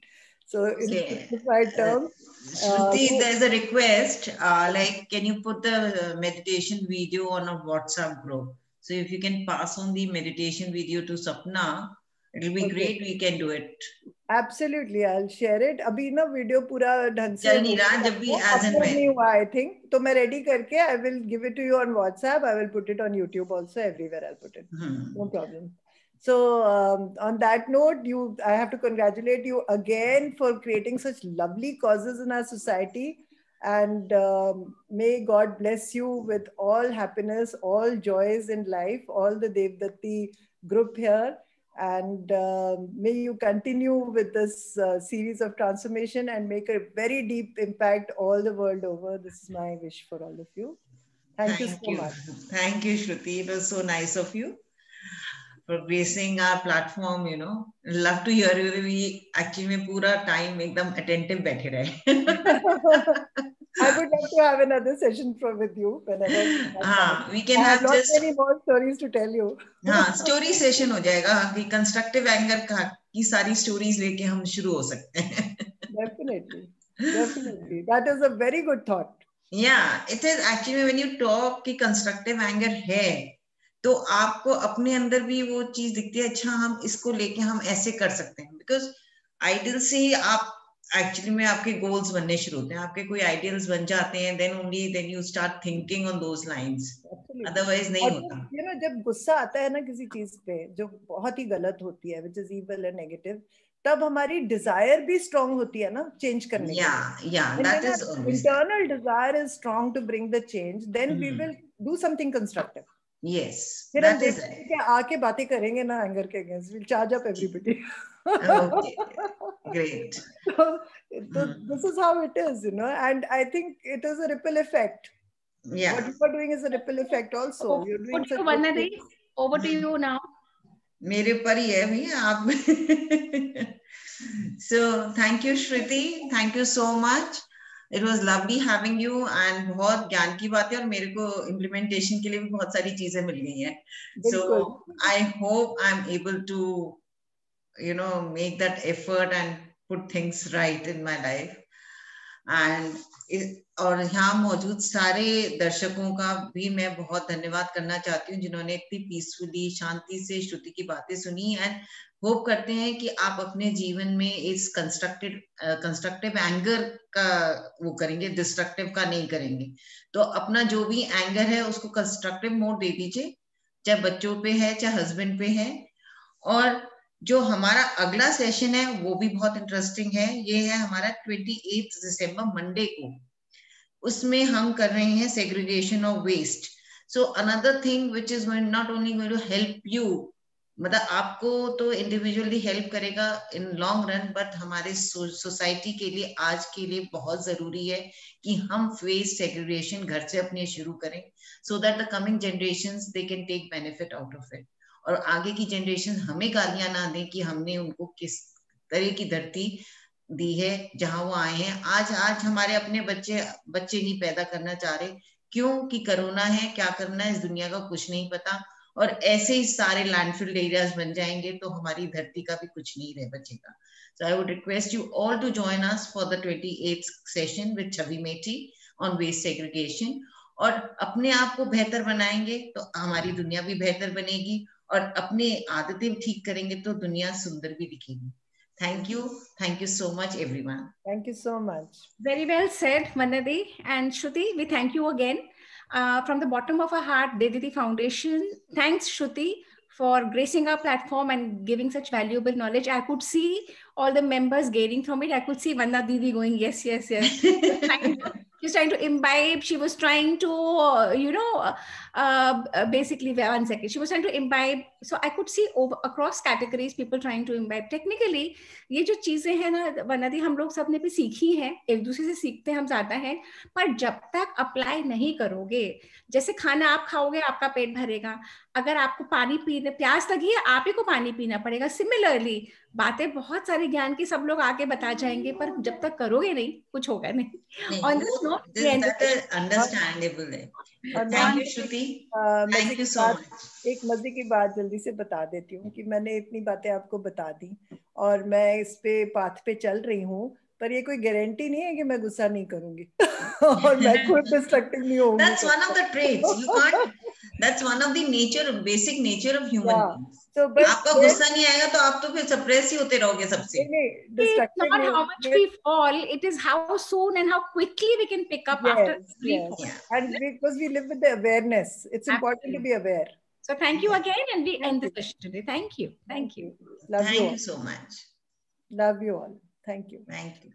Speaker 2: So in simplified terms,
Speaker 3: Shruti, there's a request, like, can you put the meditation video on a WhatsApp group? So if you can pass on the meditation video to Sapna, it'll be great. We can do it.
Speaker 2: Absolutely, I'll share it. अभी ना video पूरा ढंग से
Speaker 3: चल नहीं रहा, जब भी as and when
Speaker 2: नहीं हुआ, I think, तो मैं ready करके I will give it to you on WhatsApp. I will put it on YouTube also. Everywhere I'll put it. No problem. So on that note, I have to congratulate you again for creating such lovely causes in our society, and may God bless you with all happiness, all joys in life, all the Devdatti group here, and may you continue with this series of transformation and make a very deep impact all the world over. This is my wish for all of you. Thank you so much.
Speaker 3: Thank you, Shruti. It was so nice of you for gracing our platform, you know. Love to hear you. We actually pura time ekdam attentive बैठे रहे.
Speaker 2: I would love to have another session with you whenever.
Speaker 3: We can have
Speaker 2: not
Speaker 3: just
Speaker 2: many more stories to tell you.
Speaker 3: story session हो जाएगा कि constructive anger की सारी stories लेके हम शुरू हो सकते हैं.
Speaker 2: Definitely. That is a very good thought.
Speaker 3: Yeah, it is actually when you talk कि constructive anger है, तो आपको अपने अंदर भी वो चीज दिखती है, अच्छा हम इसको लेके हम ऐसे कर सकते हैं. बिकॉज आइडियल से ही आप एक्चुअली में आपके गोल्स बनने शुरू होते हैं, आपके कोई आइडियल्स बन जाते हैं, then you start thinking on those lines. Otherwise नहीं होता.
Speaker 2: ये ना जब गुस्सा आता है ना किसी चीज पे जो बहुत ही गलत होती है, which is evil and negative, तब हमारी डिजायर भी स्ट्रांग होती है ना चेंज करने की.
Speaker 3: That is
Speaker 2: internal desire is strong to bring the change, then we will do something constructive.
Speaker 3: Yes,
Speaker 2: फिर हम देखते आके बातें करेंगे ना एंगर के against. We'll charge up everybody.
Speaker 3: Okay, great.
Speaker 2: So this is how it is, you know, and I think it is a ripple effect.
Speaker 3: Yeah.
Speaker 2: What you are doing is a ripple effect also. You're doing such
Speaker 1: good things. Over to you now.
Speaker 3: मेरे पर ही है भैया आप. So thank you, Shruti. Thank you so much. It was lovely having you, and बहुत ज्ञान की बातें, और मेरे को implementation के लिए भी बहुत सारी चीजें मिल गई हैं. So I hope I'm able to, you know, make that effort and put things right in my life. And और यहाँ मौजूद सारे दर्शकों का भी मैं बहुत धन्यवाद करना चाहती हूँ जिन्होंने इतनी पीसफुली शांति से श्रुति की बातें सुनी. एंड होप करते हैं कि आप अपने जीवन में इस कंस्ट्रक्टिव एंगर का वो करेंगे, डिस्ट्रक्टिव का नहीं करेंगे. तो अपना जो भी एंगर है उसको कंस्ट्रक्टिव मोड दे दीजिए, चाहे बच्चों पे है चाहे हस्बैंड पे है. और जो हमारा अगला सेशन है वो भी बहुत इंटरेस्टिंग है. ये है हमारा 28 दिसंबर मंडे को. उसमें हम कर रहे हैं segregation of waste. So another thing which is not only going to help you मतलब आपको तो इंडिविजुअली हेल्प करेगा इन लॉन्ग रन, बट हमारे सोसाइटी के लिए आज के लिए बहुत जरूरी है कि हम वेस्ट सेग्रीगेशन घर से अपने शुरू करें, so that the coming generations they can take benefit out of it, और आगे की जनरेशन हमें गालियां ना दें कि हमने उनको किस तरह की धरती दी है जहां वो आए हैं। आज हमारे अपने बच्चे नहीं पैदा करना चाह रहे, क्यों कि कोरोना है, क्या करना है इस दुनिया का कुछ नहीं पता, और ऐसे ही सारे लैंडफिल एरियाज बन जाएंगे तो हमारी धरती का भी कुछ नहीं रह बचेगा। So I would request you all to join us for the 28th session with Chavi Meti on waste segregation, और अपने आप को बेहतर बनाएंगे तो हमारी दुनिया भी बेहतर बनेगी, और अपने आदतें ठीक करेंगे तो दुनिया सुंदर भी दिखेगी। Thank you so much everyone.
Speaker 2: Thank you so much.
Speaker 1: Very well said, Manadi and Shruti. We thank you again. From the bottom of our heart, Devditi Foundation, thanks Shruti for gracing our platform and giving such valuable knowledge. I could see all the members gaining from it. I could see Vanda Didi going, yes, yes, yes. She was trying to imbibe. She was trying to, basically, one second. She was trying to imbibe. So I could see across categories, people trying to imbibe. Technically, ये जो चीजें हैं ना वनदी, हम लोग सबने भी सीखी हैं, एक दूसरे से सीखते हम ज्यादा हैं, पर जब तक अप्लाई नहीं करोगे, जैसे खाना आप खाओगे आपका पेट भरेगा, अगर आपको पानी पीने प्यास लगी है आप ही को पानी पीना पड़ेगा। सिमिलरली बातें बहुत सारे ज्ञान की सब लोग आके बता जाएंगे, पर जब तक करोगे नहीं कुछ होगा नहीं। ऑन दिस नोट
Speaker 3: अंडरस्टैंडेबल है। Thank you Shruti, thank you so much.
Speaker 2: एक मजे की बात जल्दी से बता देती हूँ कि मैंने इतनी बातें आपको बता दी और मैं इस पे पाथ पे चल रही हूँ, पर ये कोई गारंटी नहीं है कि मैं गुस्सा नहीं करूंगी और मैं खुद डिस्ट्रक्टिव नहीं होऊंगी।
Speaker 3: That's one of the traits. You can't. That's one of the basic nature of human beings. So, आपका गुस्सा नहीं आएगा तो आप तो फिर सप्रेस ही होते रहोगे सबसे।
Speaker 1: It's not how much we fall, it is how soon and how quickly we can pick up after every fall.
Speaker 2: Yeah. And because we live with the awareness, it's important to be aware.
Speaker 1: So thank you again, and we end the session today. Thank you. Thank you.
Speaker 2: Love you.
Speaker 3: Thank you so much.
Speaker 2: Love you all. Thank you.
Speaker 3: Thank you.